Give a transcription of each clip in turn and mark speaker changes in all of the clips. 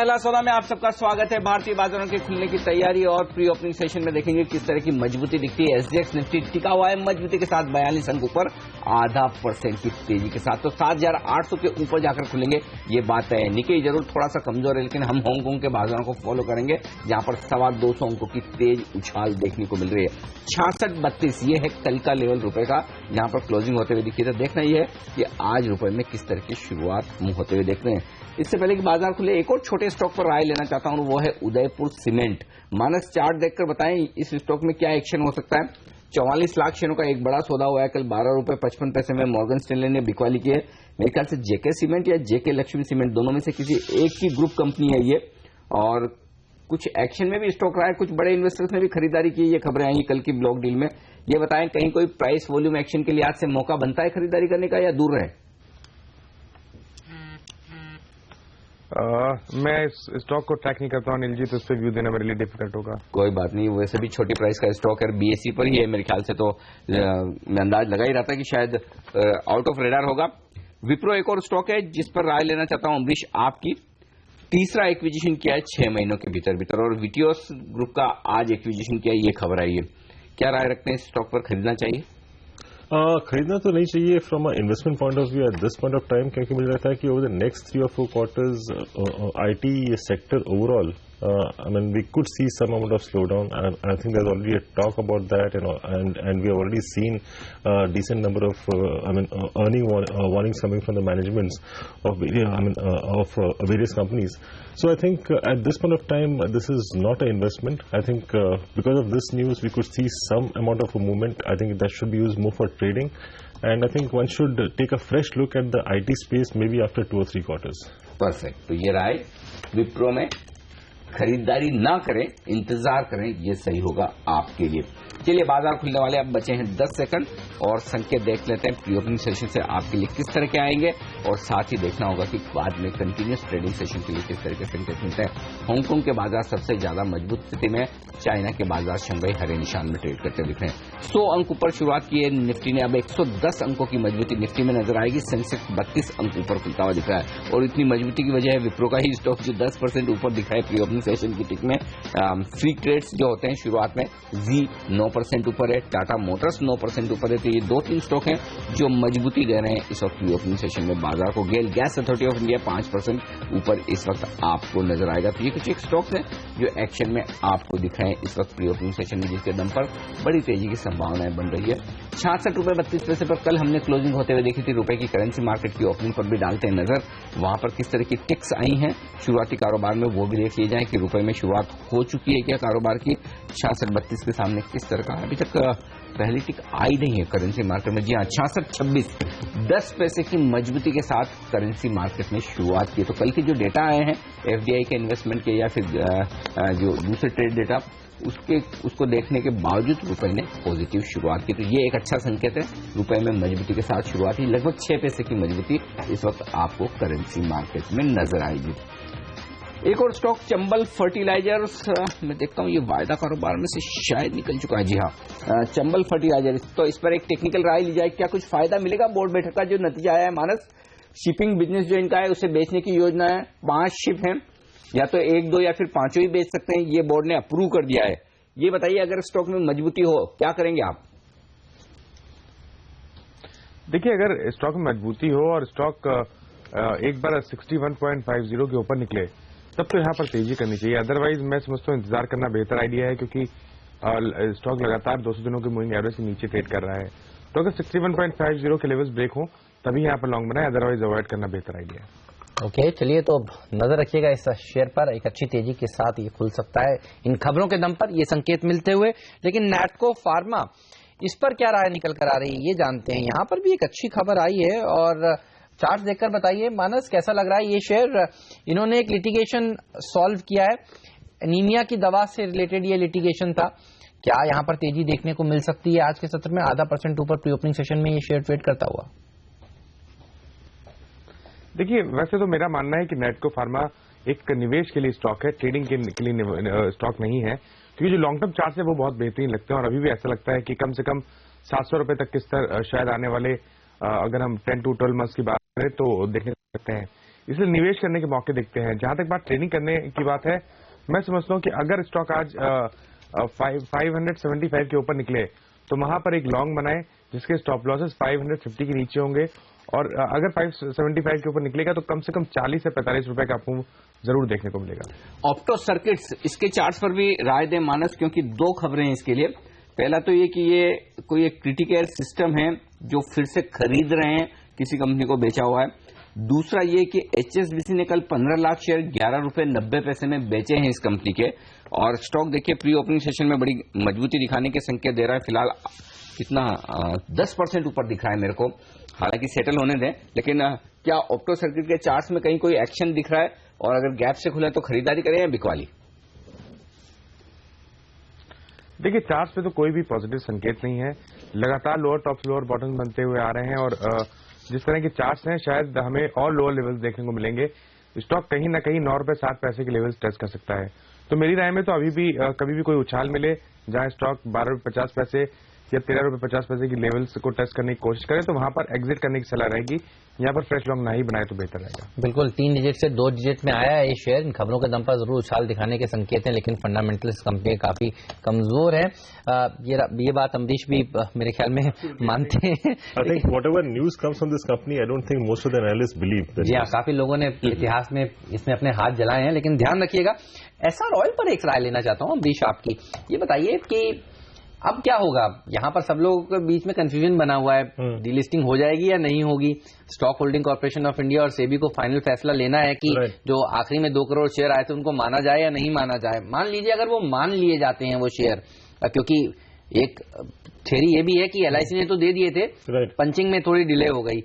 Speaker 1: पहला सौदा में आप सबका स्वागत है। भारतीय बाजारों के खुलने की तैयारी और प्री ओपनिंग सेशन में देखेंगे किस तरह की मजबूती दिखती है। एसजीएक्स निफ्टी टिका हुआ है मजबूती के साथ 42 अंक ऊपर 0.5% की तेजी के साथ, तो 7,800 के ऊपर जाकर खुलेंगे ये बात है। निकेई जरूर थोड़ा सा कमजोर है, लेकिन हम हांगकांग के बाजारों को फॉलो करेंगे जहां पर 225 अंकों की तेज उछाल देखने को मिल रही है। 66.32 ये है कल का लेवल रुपए का, जहां पर क्लोजिंग होते हुए दिखी। तो देखना ये है कि आज रुपए में किस तरह की शुरुआत मुंह होते हुए देखते हैं। इससे पहले कि बाजार खुले एक और छोटे स्टॉक पर राय लेना चाहता हूं, वो है उदयपुर सीमेंट। मानस चार्ट देखकर बताएं इस स्टॉक में क्या एक्शन हो सकता है। 44 लाख शेयरों का एक बड़ा सौदा हुआ है कल 12.55 में मॉर्गन स्टैनले ने बिकवाली की है। मेरे ख्याल से जेके सीमेंट या जेके लक्ष्मी सीमेंट दोनों में से किसी एक की ग्रुप कंपनी है ये, और कुछ एक्शन में भी स्टॉक रहा है, कुछ बड़े इन्वेस्टर्स ने भी खरीदारी की। ये खबरें आई कल की ब्लॉक डील में। ये बताएं कहीं कोई प्राइस वॉल्यूम एक्शन के लिहाज से मौका बनता है खरीदारी करने का या दूर रहे।
Speaker 2: मैं इस स्टॉक को ट्रैक नहीं करता हूं अनिल जी, तो इस पर व्यू देना मेरे लिए डिफिकल्ट होगा।
Speaker 1: कोई बात नहीं, वैसे भी छोटी प्राइस का स्टॉक है, बीएसई पर ही है मेरे ख्याल से, तो मैं अंदाज लगा ही रहा था कि शायद आउट ऑफ रेडार होगा। विप्रो एक और स्टॉक है जिस पर राय लेना चाहता हूं अमरीश आपकी। तीसरा एक्विजिशन किया है 6 महीनों के भीतर और विटियोस ग्रुप का आज एक्विजिशन किया, ये खबर आई है। क्या राय रखते हैं, इस स्टॉक पर खरीदना चाहिए?
Speaker 3: खरीदना तो नहीं चाहिए from investment point of view eight this point of time, क्योंकि मुझे लगता है कि over the next 3 or 4 quarters IT sector overall I mean we could see some amount of slowdown, and I think there's already a talk about that, and we have already seen a decent number of earning warnings coming from the managements of various companies. So I think at this point of time this is not an investment. I think because of this news we could see some amount of a movement. I think that should be used more for trading, and I think one should take a fresh look at the IT space maybe after 2 or 3 quarters.
Speaker 1: Perfect. तो ये राय विप्रो में खरीदारी ना करें, इंतजार करें, ये सही होगा आपके लिए। चलिए बाजार खुलने वाले अब बचे हैं 10 सेकंड और संकेत देख लेते हैं प्री ओपनिंग सेशन से आपके लिए किस तरह के आएंगे, और साथ ही देखना होगा कि बाद में कंटिन्यूस ट्रेडिंग सेशन के लिए किस तरह के संकेत मिलते हैं। हांगकांग के बाजार सबसे ज्यादा मजबूत स्थिति में, चाइना के बाजार शंघाई हरे निशान में ट्रेड करते दिख रहे हैं। 100 अंक ऊपर शुरुआत की है निफ्टी ने, अब 110 अंकों की मजबूती निफ्टी में नजर आएगी। सेंसेक्स 32 अंक ऊपर खुलता हुआ दिख रहा है, और इतनी मजबूती की वजह है विप्रो का ही स्टॉक जो 10% ऊपर दिखा है प्री ओपनिंग सेशन की टिक में। फ्री ट्रेड्स जो होते हैं शुरुआत में, जी 9% ऊपर है, टाटा मोटर्स 9% ऊपर है। तो ये 2-3 स्टॉक हैं जो मजबूती दे रहे हैं इस वक्त प्री ओपनिंग सेशन में बाजार को। गेल गैस अथॉरिटी ऑफ इंडिया 5% ऊपर इस वक्त आपको नजर आएगा। तो ये कुछ एक स्टॉक्स हैं जो एक्शन में आपको दिख रहे हैं इस वक्त प्री ओपनिंग सेशन में, जिसके दम पर बड़ी तेजी की संभावनाएं बन रही है। 66 रुपए पर कल हमने क्लोजिंग होते हुए देखी थी। रुपए की करेंसी मार्केट की ओपनिंग पर भी डालते हैं नजर, वहां पर किस तरह की टिक्स आई हैं शुरुआती कारोबार में, वो भी देख लिए जाए कि रुपए में शुरुआत हो चुकी है क्या कारोबार की। 66.32 के सामने किस तरह का, अभी तक पहली टिक आई नहीं है करेंसी मार्केट में। जी हाँ, 66.26 10 पैसे की मजबूती के साथ करेंसी मार्केट में शुरुआत की। तो कल के जो डेटा आए हैं एफडीआई के इन्वेस्टमेंट के या फिर जो दूसरे ट्रेड डेटा, उसको देखने के बावजूद रुपए ने पॉजिटिव शुरुआत की। तो ये एक अच्छा संकेत है, रुपए में मजबूती के साथ शुरुआत ही। लगभग 6 पैसे की मजबूती इस वक्त आपको करेंसी मार्केट में नजर आएगी। एक और स्टॉक चंबल फर्टिलाइजर्स, मैं देखता हूं ये वायदा कारोबार में से शायद निकल चुका है। जी हाँ, चंबल फर्टिलाइजर, तो इस पर एक टेक्निकल राय ली जाए, क्या कुछ फायदा मिलेगा? बोर्ड बैठक का जो नतीजा आया है मानस, शिपिंग बिजनेस जो इनका है उसे बेचने की योजना है। 5 शिप हैं, या तो 1, 2 या फिर 5 ही बेच सकते हैं, ये बोर्ड ने अप्रूव कर दिया है। ये बताइए अगर स्टॉक में मजबूती हो क्या करेंगे आप?
Speaker 2: देखिए, अगर स्टॉक में मजबूती हो और स्टॉक एक बार 61.50 के ऊपर निकले तब तो यहाँ पर तेजी करनी चाहिए। अदरवाइज मैं समझता हूँ इंतजार करना बेहतर आइडिया है, क्योंकि स्टॉक लगातार 200 दिनों के मूविंग एवरेज से नीचे ट्रेड कर रहा है। तो अगर 61.50 के लेवल्स ब्रेक हो तभी यहाँ पर लॉन्ग बनाए, अदरवाइज अवॉइड करना बेहतर आइडिया है।
Speaker 4: ओके, चलिए तो नजर रखिएगा इस शेयर पर, एक अच्छी तेजी के साथ ये खुल सकता है इन खबरों के दम पर, ये संकेत मिलते हुए। लेकिन नैटको फार्मा, इस पर क्या राय निकल कर आ रही है ये जानते हैं। यहाँ पर भी एक अच्छी खबर आई है, और चार्ट देखकर बताइए मानस कैसा लग रहा है ये शेयर। इन्होंने एक लिटिगेशन सॉल्व किया है, एनीमिया की दवा से रिलेटेड ये लिटिगेशन था। क्या यहाँ पर तेजी देखने को मिल सकती है आज के सत्र में? 0.5% ऊपर प्री ओपनिंग सेशन में ये शेयर ट्रेड करता हुआ।
Speaker 2: देखिए, वैसे तो मेरा मानना है कि नेटको फार्मा एक निवेश के लिए स्टॉक है, ट्रेडिंग के लिए स्टॉक नहीं है, क्योंकि जो लॉन्ग टर्म चार्ट है वो बहुत बेहतरीन लगते हैं, और अभी भी ऐसा लगता है कि कम से कम 700 रुपए तक के स्तर शायद आने वाले, अगर हम 10 to 12 मंथ्स की बात करें तो देखने सकते हैं। इसलिए निवेश करने के मौके दिखते हैं। जहां तक बात ट्रेडिंग करने की बात है, मैं समझता हूं कि अगर स्टॉक आज 575 के ऊपर निकले तो वहां पर एक लॉन्ग बनाए जिसके स्टॉप लॉसेस 550 के नीचे होंगे, और अगर 575 के ऊपर निकलेगा तो कम से कम 40 से 45 रुपए का आपको जरूर देखने को मिलेगा।
Speaker 1: ऑप्टो सर्किट्स, इसके चार्ट्स पर भी राय दे मानस, क्योंकि दो खबरें हैं इसके लिए। पहला तो ये कि ये कोई एक क्रिटिकल सिस्टम है जो फिर से खरीद रहे हैं, किसी कंपनी को बेचा हुआ है। दूसरा ये कि HSBC ने कल 15 लाख शेयर 11 रुपए 90 पैसे में बेचे हैं इस कंपनी के, और स्टॉक देखिए प्री ओपनिंग सेशन में बड़ी मजबूती दिखाने के संकेत दे रहा है। फिलहाल कितना 10% ऊपर दिख रहा है मेरे को, हालांकि सेटल होने दें। लेकिन क्या ऑप्टो सर्किट के चार्ट्स में कहीं कोई एक्शन दिख रहा है, और अगर गैप से खुले तो खरीदारी करें या बिकवाली?
Speaker 2: देखिए, चार्ट्स पे तो कोई भी पॉजिटिव संकेत नहीं है। लगातार लोअर टॉप्स लोअर बॉटम बनते हुए आ रहे हैं, और जिस तरह के चार्ट्स हैं शायद हमें और लोअर लेवल्स देखने को मिलेंगे। स्टॉक कहीं ना कहीं 9 रुपए 7 पैसे के लेवल्स टच कर सकता है। तो मेरी राय में तो अभी भी कभी भी कोई उछाल मिले जहां स्टॉक 12 रुपए 50 पैसे या 13 रुपए 50 पैसे की लेवल्स को टच करने की कोशिश करे तो वहां पर एग्जिट करने की सलाह रहेगी। यहाँ पर फ्रेश लॉन्ग ना ही बनाए तो बेहतर रहेगा।
Speaker 4: बिल्कुल, 3 डिजिट से 2 डिजिट में आया है ये शेयर। इन खबरों के दम पर जरूर उछाल दिखाने के संकेत हैं, लेकिन फंडामेंटल इस कंपनी काफी कमजोर है। ये बात अमरीश भी मेरे ख्याल में मानते हैं।
Speaker 3: I think whatever news comes from this company, I don't think most of the analysts believe that.
Speaker 4: जी हाँ, काफी लोगों ने इतिहास में इसमें अपने हाथ जलाए हैं, लेकिन ध्यान रखिएगा। एसआर ऑयल पर एक राय लेना चाहता हूँ अमरीश आपकी। ये बताइए कि अब क्या होगा? यहाँ पर सब लोगों के बीच में कंफ्यूजन बना हुआ है, डीलिस्टिंग हो जाएगी या नहीं होगी। Stock holding corporation of India और सेबी को फाइनल फैसला लेना है कि जो आखिरी में 2 करोड़ शेयर आए थे उनको माना जाए या नहीं माना जाए। मान लीजिए अगर वो मान लिए जाते हैं वो शेयर, क्योंकि एक थ्योरी ये भी है कि LIC ने तो दे दिए थे, पंचिंग में थोड़ी डिले हो गई।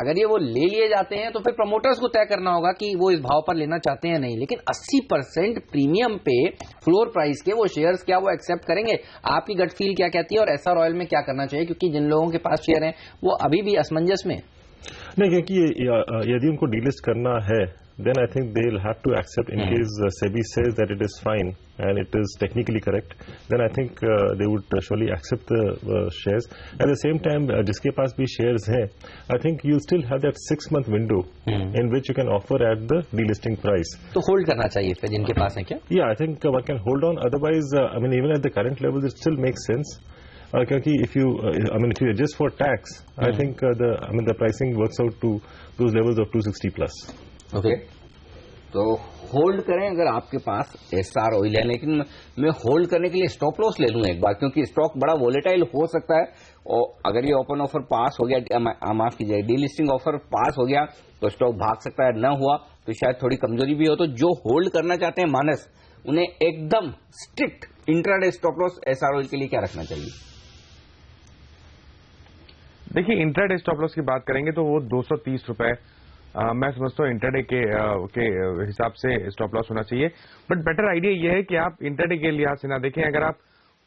Speaker 4: अगर ये वो ले लिए जाते हैं तो फिर प्रमोटर्स को तय करना होगा कि वो इस भाव पर लेना चाहते हैं नहीं। लेकिन 80% प्रीमियम पे फ्लोर प्राइस के वो शेयर्स क्या वो एक्सेप्ट करेंगे? आपकी गट फील क्या कहती है, और एसआर ऑयल में क्या करना चाहिए? क्योंकि जिन लोगों के पास शेयर हैं वो अभी भी असमंजस में।
Speaker 3: नहीं, क्योंकि यदि उनको डीलिस्ट करना है then I think they'll have to accept, in case SEBI says that it is fine and it is technically correct, then I think they would surely accept the shares. At the same time, जिसके पास भी shares हैं, I think you still have that 6-month window in which you can offer at the delisting price.
Speaker 4: तो hold करना चाहिए फिर जिनके पास है क्या?
Speaker 3: Yeah, I think one can hold on. Otherwise, I mean, even at the current level, it still makes sense. Because if you adjust for tax, I think the pricing works out to those levels of 260 plus.
Speaker 1: Okay, तो hold करें अगर आपके पास SR oil है। लेकिन मैं hold करने के लिए स्टॉप लॉस ले लूं एक बार, क्योंकि स्टॉक बड़ा वोलेटाइल हो सकता है। और अगर ये ओपन ऑफर पास हो गया, माफ कीजिए, डीलिस्टिंग ऑफर पास हो गया तो स्टॉक भाग सकता है, न हुआ तो शायद थोड़ी कमजोरी भी हो। तो जो होल्ड करना चाहते हैं मानस, उन्हें एकदम strict intraday stop loss SR oil के लिए क्या रखना चाहिए?
Speaker 2: देखिए, इंट्राडे स्टॉप लॉस की बात करेंगे तो वो 230 रुपए मैं समझता हूँ इंटरडे के हिसाब से स्टॉप लॉस होना चाहिए। बट बेटर आइडिया ये है कि आप इंटरडे के लिहाज से ना देखें। अगर आप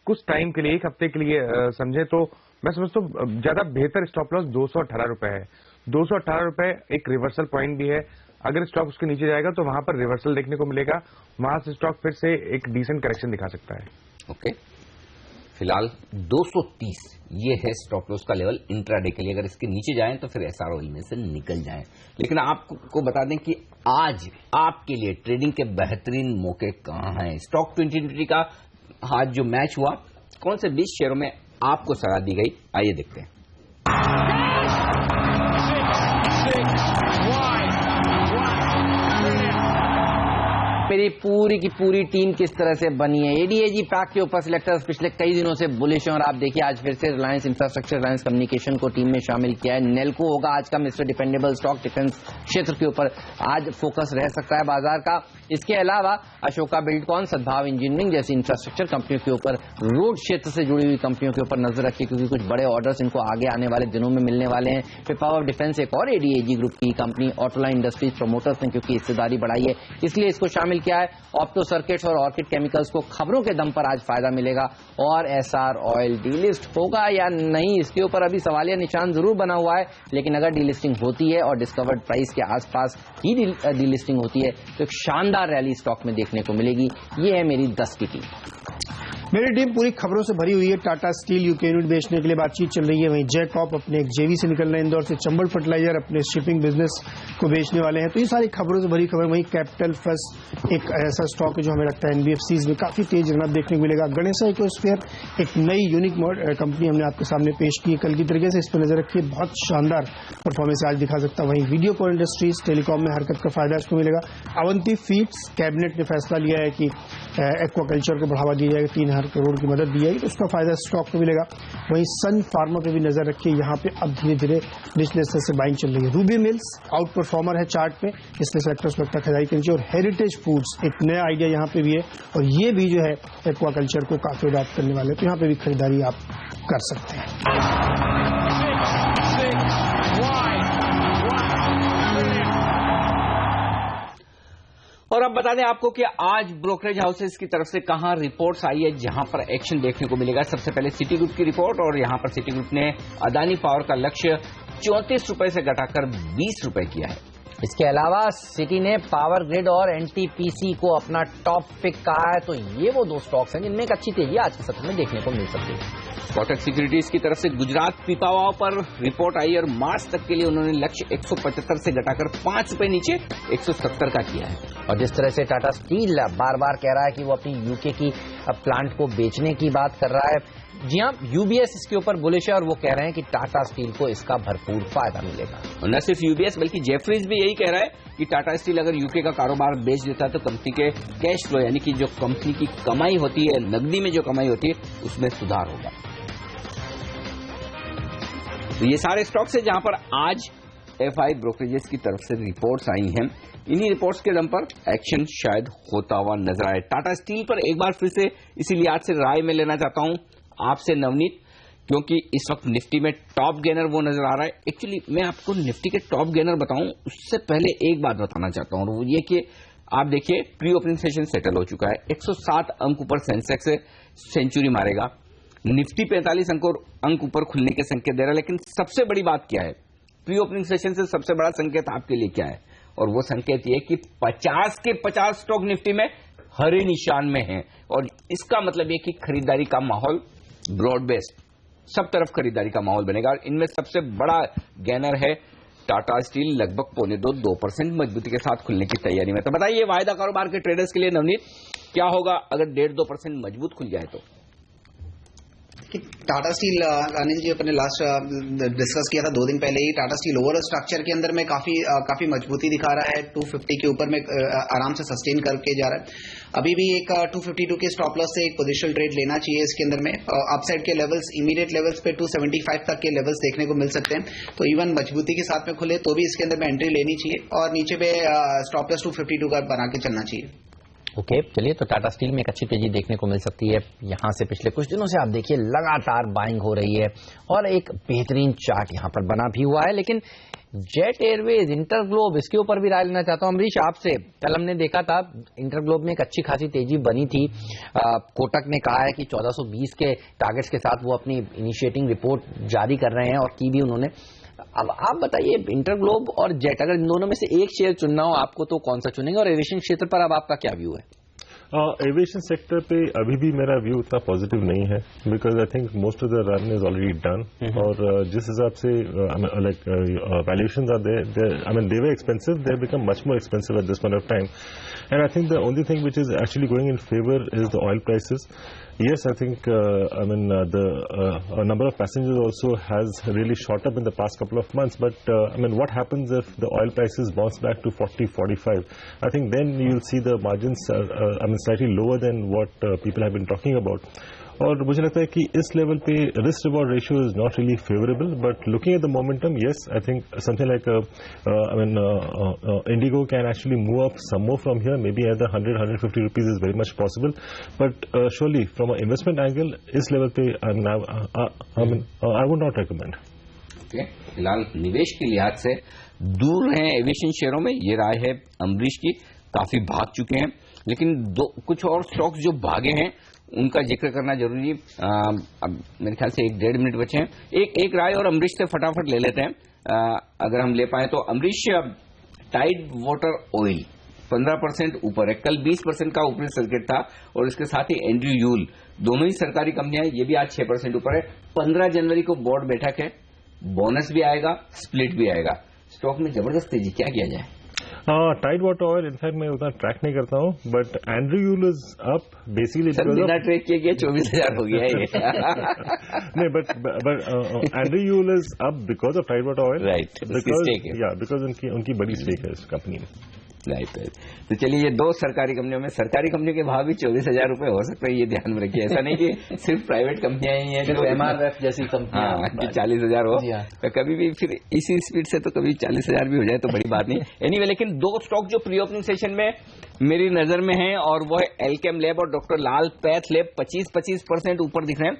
Speaker 2: कुछ टाइम के लिए, 1 हफ्ते के लिए समझे तो मैं समझता हूँ ज्यादा बेहतर स्टॉप लॉस 218 रुपए है। 218 रुपए एक रिवर्सल पॉइंट भी है। अगर स्टॉक उसके नीचे जाएगा तो वहां पर रिवर्सल देखने को मिलेगा, वहां से स्टॉक फिर से एक डिसेंट करेक्शन दिखा सकता है।
Speaker 1: ओके, फिलहाल 230 ये है स्टॉप लॉस का लेवल इंट्राडे के लिए। अगर इसके नीचे जाएं तो फिर एसआर ऑयल में से निकल जाएं। लेकिन आपको बता दें कि आज आपके लिए ट्रेडिंग के बेहतरीन मौके कहां हैं। स्टॉक 2020 का आज जो मैच हुआ, कौन से 20 शेयरों में आपको सलाह दी गई, आइए देखते हैं।
Speaker 4: मेरी पूरी की पूरी टीम किस तरह से बनी है। एडीएजी पैक के ऊपर सिलेक्टर्स पिछले कई दिनों से बुलिश हैं, और आप देखिए आज फिर से रिलायंस इंफ्रास्ट्रक्चर, रिलायंस कम्युनिकेशन को टीम में शामिल किया है। नेल्को होगा आज का मिस्टर डिपेंडेबल स्टॉक, डिफेंस क्षेत्र के ऊपर आज फोकस रह सकता है बाजार का। इसके अलावा अशोका बिल्डकॉन, सद्भाव इंजीनियरिंग जैसी इंफ्रास्ट्रक्चर कंपनियों के ऊपर, रोड क्षेत्र से जुड़ी हुई कंपनियों के ऊपर नजर रखिए, क्योंकि कुछ बड़े ऑर्डर्स इनको आगे आने वाले दिनों में मिलने वाले हैं। फिर पावर डिफेंस एक और एडीएजी ग्रुप की कंपनी, ऑटोलाइन इंडस्ट्रीज प्रमोटर्स ने क्योंकि हिस्सेदारी बढ़ाई है इसलिए इसको शामिल किया है। ऑप्टो सर्किट्स और ऑर्किड केमिकल्स को खबरों के दम पर आज फायदा मिलेगा। और एसआर ऑयल डीलिस्ट होगा या नहीं, इसके ऊपर अभी सवालिया निशान जरूर बना हुआ है। लेकिन अगर डीलिस्टिंग होती है और डिस्कवर्ड प्राइस के आसपास ही डीलिस्टिंग होती है तो एक शानदार रैली स्टॉक में देखने को मिलेगी। ये है मेरी 10 की टीम।
Speaker 5: मेरी टीम पूरी खबरों से भरी हुई है। टाटा स्टील यूके यूनिट बेचने के लिए बातचीत चल रही है। वहीं जैकॉप अपने एक जेवी से निकल रहे हैं इंदौर से। चंबल फर्टिलाइजर अपने शिपिंग बिजनेस को बेचने वाले हैं। तो ये सारी खबरों से भरी खबर। वहीं कैपिटल फर्स्ट एक ऐसा स्टॉक है जो हमें लगता है एनबीएफसीज में काफी तेज रनअप देखने को मिलेगा। गणेशा इकोस्फीयर एक नई यूनिक कंपनी हमने आपके सामने पेश की है कल की तरीके से। इस पर नजर रखिए, बहुत शानदार परफॉर्मेंस आज दिखा सकता है। वहीं वीडियोकॉन इंडस्ट्रीज टेलीकॉम में हरकत का फायदा इसको मिलेगा। अवंती फीड्स कैबिनेट ने फैसला लिया है कि एक्वाकल्चर को बढ़ावा दिया जाएगा, 3,000 करोड़ की मदद दी जाएगी, तो उसका फायदा स्टॉक को मिलेगा। वहीं सन फार्मा पे भी नजर रखिए, यहाँ पे अब धीरे धीरे निचले स्तर से बाइंग चल रही है। रूबी मिल्स आउट परफॉर्मर है चार्ट पे, इसलिए सेक्टर्स लगता है खरीदारी करनी चाहिए। और हेरिटेज फूड्स एक नया आइडिया यहाँ पे भी है और ये भी जो है एक्वाकल्चर को काफी अडॉप्ट करने वाले, तो यहाँ पे भी खरीदारी आप कर सकते हैं।
Speaker 1: और अब बता दें आपको कि आज ब्रोकरेज हाउसेस की तरफ से कहां रिपोर्ट्स आई है जहां पर एक्शन देखने को मिलेगा। सबसे पहले सिटी ग्रुप की रिपोर्ट, और यहां पर सिटी ग्रुप ने अदानी पावर का लक्ष्य 34 रुपए से घटाकर 20 रुपए किया है।
Speaker 4: इसके अलावा सिटी ने पावर ग्रिड और एनटीपीसी को अपना टॉप पिक कहा है। तो ये वो दो स्टॉक्स हैं जिनमें एक अच्छी तेजी आज के सत्र में देखने को मिल सकती है।
Speaker 1: कोटक सिक्योरिटीज की तरफ से गुजरात पीपावाव पर रिपोर्ट आई और मार्च तक के लिए उन्होंने लक्ष्य 175 से घटाकर 5 रुपए नीचे 170 का किया है।
Speaker 4: और जिस तरह से टाटा स्टील बार बार कह रहा है कि वो अपनी यूके की प्लांट को बेचने की बात कर रहा है, जी हाँ, यूबीएस इसके ऊपर बुलिश है और वो कह रहे हैं कि टाटा स्टील को इसका भरपूर फायदा मिलेगा।
Speaker 1: और न सिर्फ यूबीएस बल्कि जेफरीज भी यही कह रहा है कि टाटा स्टील अगर यूके का कारोबार बेच देता है तो कंपनी के कैश फ्लो यानी कि जो कंपनी की कमाई होती है, नकदी में जो कमाई होती है, उसमें सुधार होगा। तो ये सारे स्टॉक्स है जहां पर आज एफआई ब्रोकरेजेस की तरफ से रिपोर्ट्स आई हैं। इन्हीं रिपोर्ट्स के दम पर एक्शन शायद होता हुआ नजर आए। टाटा स्टील पर एक बार फिर से इसी लिहाज से राय में लेना चाहता हूं आपसे नवनीत, क्योंकि इस वक्त निफ्टी में टॉप गेनर वो नजर आ रहा है। एक्चुअली मैं आपको निफ्टी के टॉप गेनर बताऊं उससे पहले एक बात बताना चाहता हूं, और वो ये कि आप देखिए प्री ओपनिंग सेशन सेटल हो चुका है। 107 अंक ऊपर सेंसेक्स सेंचुरी मारेगा। निफ्टी 45 अंक ऊपर खुलने के संकेत दे रहा है। लेकिन सबसे बड़ी बात क्या है, प्री ओपनिंग सेशन से सबसे बड़ा संकेत आपके लिए क्या है, और वो संकेत ये कि 50 के 50 स्टॉक निफ्टी में हरे निशान में हैं। और इसका मतलब ये कि खरीदारी का माहौल ब्रॉड बेस्ड, सब तरफ खरीदारी का माहौल बनेगा। और इनमें सबसे बड़ा गेनर है टाटा स्टील, लगभग 2% मजबूती के साथ खुलने की तैयारी में। तो बताइए वायदा कारोबार के ट्रेडर्स के लिए नवनीत क्या होगा अगर 1.5-2% मजबूत खुल जाए तो?
Speaker 6: कि टाटा स्टील अनिल जी अपने लास्ट डिस्कस किया था 2 दिन पहले ही, टाटा स्टील ओवरऑल स्ट्रक्चर के अंदर में काफी मजबूती दिखा रहा है। 250 के ऊपर में आराम से सस्टेन करके जा रहा है। अभी भी एक 252 के स्टॉप लॉस से एक पोजिशनल ट्रेड लेना चाहिए इसके अंदर में। अपसाइड के लेवल्स, इमीडिएट लेवल्स पे 275 तक के लेवल्स देखने को मिल सकते हैं। तो इवन मजबूती के साथ में खुले तो भी इसके अंदर में एंट्री लेनी चाहिए और नीचे पे स्टॉप लॉस 252 का बना के चलना चाहिए।
Speaker 4: ओके, चलिए, तो टाटा स्टील में एक अच्छी तेजी देखने को मिल सकती है। यहां से पिछले कुछ दिनों से आप देखिए लगातार बाइंग हो रही है और एक बेहतरीन चार्ट यहां पर बना भी हुआ है। लेकिन जेट एयरवेज, इंटरग्लोब, इसके ऊपर भी राय लेना चाहता हूं अमरीश आपसे। कल हमने देखा था इंटरग्लोब में एक अच्छी खासी तेजी बनी थी। कोटक ने कहा है कि 1420 के टारगेट्स के साथ वो अपनी इनिशिएटिंग रिपोर्ट जारी कर रहे हैं और की भी उन्होंने। अब आप बताइए, इंटरग्लोब और जेट, अगर इन दोनों में से एक शेयर चुनना हो आपको तो कौन सा चुनेंगे? और एविएशन क्षेत्र पर अब आपका क्या व्यू है?
Speaker 3: एविएशन सेक्टर पे अभी भी मेरा व्यू उतना पॉजिटिव नहीं है, because I think most of the run is already done. और जिस हिसाब से like valuations are there, I mean they were expensive, they have become much more expensive at this point of time. And I think the only thing which is actually going in favour is the oil prices. Yes, I think the number of passengers also has really shot up in the past couple of months. But what happens if the oil prices bounce back to 40, 45? I think then you'll see the margins slightly lower than what people have been talking about. और मुझे लगता है कि इस level पे risk reward ratio is not really favourable. But looking at the momentum, yes, I think something like Indigo can actually move up some more from here. Maybe at the 100-150 rupees is very much possible. But surely from an investment angle, इस level पे I would not recommend.
Speaker 1: Okay. फिलहाल निवेश के लिहाज से दूर हैं aviation शेयरों में, ये राय है अमरीश की। काफी भाग चुके हैं, लेकिन कुछ और स्टॉक्स जो भागे हैं उनका जिक्र करना जरूरी है। अब मेरे ख्याल से 1-1.5 मिनट बचे हैं। एक राय और अमरीश से फटाफट ले लेते हैं, अगर हम ले पाए तो। अमरीश, टाइड वाटर ऑयल 15% ऊपर है। कल 20% का ऊपरी सर्किट था और इसके साथ ही एंड्रयू यूल, दोनों ही सरकारी कंपनियां हैं, ये भी आज 6% ऊपर है। 15 जनवरी को बोर्ड बैठक है, बोनस भी आएगा, स्प्लिट भी आएगा। स्टॉक में जबरदस्त तेजी, क्या किया जाए?
Speaker 3: टाइड वाटर ऑयल इनफैक्ट मैं उतना ट्रैक नहीं करता हूँ, but Andrew Yule is up basically
Speaker 1: बिना ट्रेक किए गया 24,000 हो गया है ये।
Speaker 3: नहीं, but Andrew Yule is up because of Tide Water Oil,
Speaker 1: right,
Speaker 3: because उनकी बड़ी स्टेक है इस कंपनी में।
Speaker 1: राइट। तो चलिए, ये 2 सरकारी कंपनियों में, सरकारी कंपनियों के भाव भी 24,000 रुपए हो सकते हैं, ये ध्यान में रखिए। ऐसा नहीं कि सिर्फ प्राइवेट कंपनियां ही हैं जो
Speaker 4: MRF जैसी कंपनियां
Speaker 1: 40,000 हो, तो कभी भी फिर इसी स्पीड से तो कभी 40,000 भी हो जाए तो बड़ी बात नहीं। एनीवे, लेकिन 2 स्टॉक जो प्री ओपनिंग सेशन में मेरी नजर में है, और वो है एल्केम लैब और डॉक्टर लाल पैथ लैब। 25% ऊपर दिख रहे हैं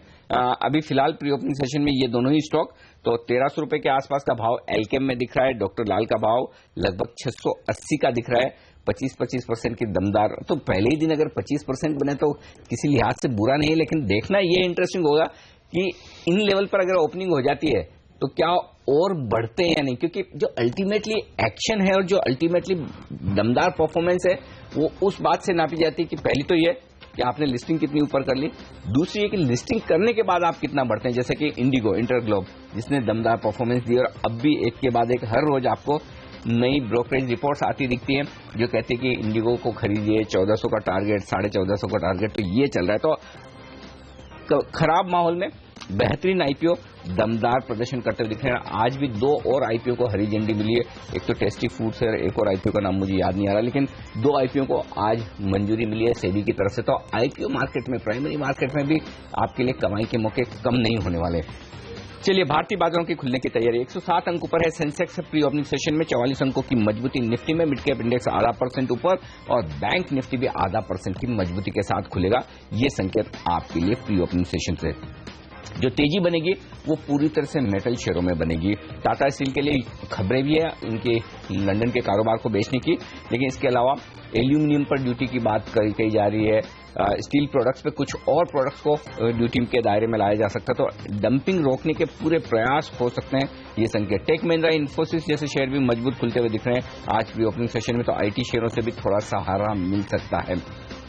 Speaker 1: अभी फिलहाल प्री ओपनिंग सेशन में ये दोनों ही स्टॉक। तो 1300 रुपए के आसपास का भाव एल्केम में दिख रहा है, डॉक्टर लाल का भाव लगभग 680 का दिख रहा है। 25% की दमदार, तो पहले ही दिन अगर 25% बने तो किसी लिहाज से बुरा नहीं है, लेकिन देखना ये इंटरेस्टिंग होगा कि इन लेवल पर अगर ओपनिंग हो जाती है तो क्या और बढ़ते हैं या नहीं, क्योंकि जो अल्टीमेटली एक्शन है और जो अल्टीमेटली दमदार परफॉर्मेंस है वो उस बात से नापी जाती है कि पहली तो ये कि आपने लिस्टिंग कितनी ऊपर कर ली, दूसरी है कि लिस्टिंग करने के बाद आप कितना बढ़ते हैं। जैसे कि इंडिगो, इंटरग्लोब, जिसने दमदार परफॉर्मेंस दी और अब भी एक के बाद एक हर रोज आपको नई ब्रोकरेज रिपोर्ट्स आती दिखती हैं जो कहती है कि इंडिगो को खरीदिए, 1400 का टारगेट, 1450 का टारगेट, तो ये चल रहा है। तो खराब माहौल में बेहतरीन आईपीओ दमदार प्रदर्शन करते हुए दिख रहे हैं। आज भी 2 और आईपीओ को हरी झंडी मिली है, एक तो टेस्टी फूड्स है, एक और आईपीओ का नाम मुझे याद नहीं आ रहा, लेकिन 2 आईपीओ को आज मंजूरी मिली है सेबी की तरफ से। तो आईपीओ मार्केट में, प्राइमरी मार्केट में भी आपके लिए कमाई के मौके कम नहीं होने वाले। चलिए, भारतीय बाजारों की खुलने की तैयारी। 107 अंक ऊपर है सेंसेक्स प्री ओपनिंग सेशन में, 44 अंकों की मजबूती निफ्टी में, मिड कैप इंडेक्स 0.5% ऊपर और बैंक निफ्टी भी 0.5% की मजबूती के साथ खुलेगा। ये संकेत आपके लिए प्री ओपनिंग सेशन से। जो तेजी बनेगी वो पूरी तरह से मेटल शेयरों में बनेगी। टाटा स्टील के लिए खबरें भी है इनके लंदन के कारोबार को बेचने की, लेकिन इसके अलावा एल्यूमिनियम पर ड्यूटी की बात कही जा रही है। स्टील प्रोडक्ट्स पे कुछ और प्रोडक्ट्स को ड्यूटी के दायरे में लाया जा सकता है, तो डंपिंग रोकने के पूरे प्रयास हो सकते हैं, ये संकेत। टेक महिंद्रा, इन्फोसिस जैसे शेयर भी मजबूत खुलते हुए दिख रहे हैं आज भी ओपनिंग सेशन में, तो आईटी शेयरों से भी थोड़ा सहारा मिल सकता है।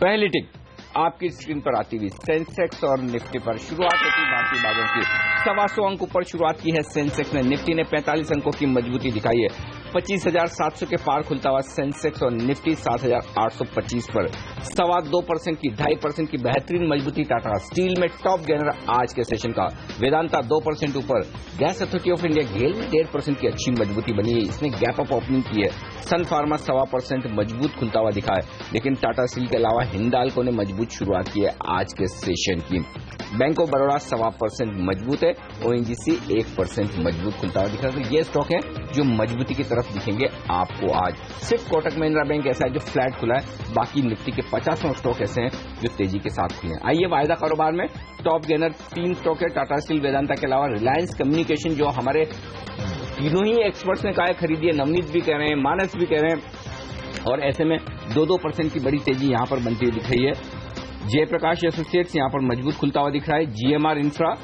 Speaker 1: पहली टिक आपकी स्क्रीन पर आती हुई सेंसेक्स और निफ्टी पर शुरुआत होती है भारतीय बाजारों की। 125 अंक ऊपर शुरुआत की है सेंसेक्स ने, निफ्टी ने 45 अंकों की मजबूती दिखाई है। 25,700 के पार खुलता हुआ सेंसेक्स और निफ्टी 7,825 पर 2.25% की 2.5% की बेहतरीन मजबूती टाटा स्टील में। टॉप गेनर आज के सेशन का वेदांता 2% ऊपर। गैस अथॉरिटी ऑफ इंडिया गेल में 1.5% की अच्छी मजबूती बनी है, इसने गैप अप ओपनिंग की है। सन फार्मा 1.25% मजबूत खुलता हुआ दिखा है, लेकिन टाटा स्टील के अलावा हिंडाल्को ने मजबूत शुरुआत की है आज के सेशन की। बैंक ऑफ बड़ौदा 1.25% मजबूत है, ओएनजीसी 1% मजबूत खुलता हुआ दिख रहा है। तो ये स्टॉक है जो मजबूती की तरफ दिखेंगे आपको आज। सिर्फ कोटक महिंद्रा बैंक ऐसा है जो फ्लैट खुला है, बाकी निफ्टी के 50 स्टॉक ऐसे हैं जो तेजी के साथ खुले हैं। आइए वायदा कारोबार में टॉप गेनर 3 स्टॉक है, टाटा स्टील, वेदांता के अलावा रिलायंस कम्युनिकेशन, जो हमारे तीनों ही एक्सपर्ट्स ने कहा है खरीदिए, नवनीत भी कह रहे हैं, मानस भी कह रहे हैं, और ऐसे में 2% की बड़ी तेजी यहां पर बनती हुई दिख रही है। जयप्रकाश एसोसिएट्स यहां पर मजबूत खुलता हुआ दिख रहा है। जीएमआर इंफ्रा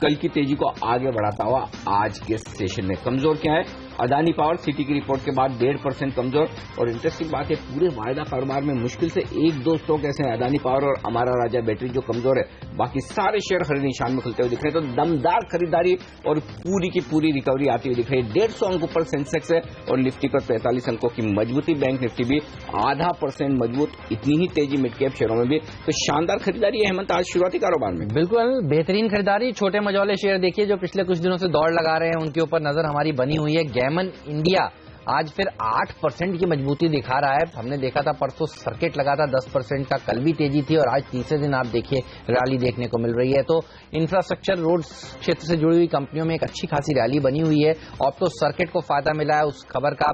Speaker 1: कल की तेजी को आगे बढ़ाता हुआ आज के सेशन में। कमजोर क्या है? अदानी पावर सिटी की रिपोर्ट के बाद 1.5% कमजोर। और इंटरेस्टिंग बात है, पूरे वायदा कारोबार में मुश्किल से 1-2 स्टॉक ऐसे हैं, अदानी पावर और अमारा राजा बैटरी, जो कमजोर है, बाकी सारे शेयर हरे निशान में खुलते हुए दिख रहे हैं। तो दमदार खरीदारी और पूरी की पूरी रिकवरी आती हुई दिख रही है। 150 अंक ऊपर सेंसेक्स है और निफ्टी पर 45 अंकों की मजबूती। बैंक निफ्टी भी 0.5% मजबूत, इतनी ही तेजी मिड कैप शेयरों में भी। तो शानदार खरीदारी है हेमंत आज शुरुआती कारोबार में।
Speaker 4: बिल्कुल बेहतरीन खरीदारी। छोटे मझौले शेयर देखिए जो पिछले कुछ दिनों से दौड़ लगा रहे हैं, उनके ऊपर नजर हमारी बनी हुई है। गैमन इंडिया आज फिर 8% की मजबूती दिखा रहा है। हमने देखा था परसों सर्किट लगा था 10% का, कल भी तेजी थी और आज तीसरे दिन आप देखिए रैली देखने को मिल रही है। तो इंफ्रास्ट्रक्चर रोड क्षेत्र से जुड़ी हुई कंपनियों में एक अच्छी खासी रैली बनी हुई है। और तो सर्किट को फायदा मिला है उस खबर का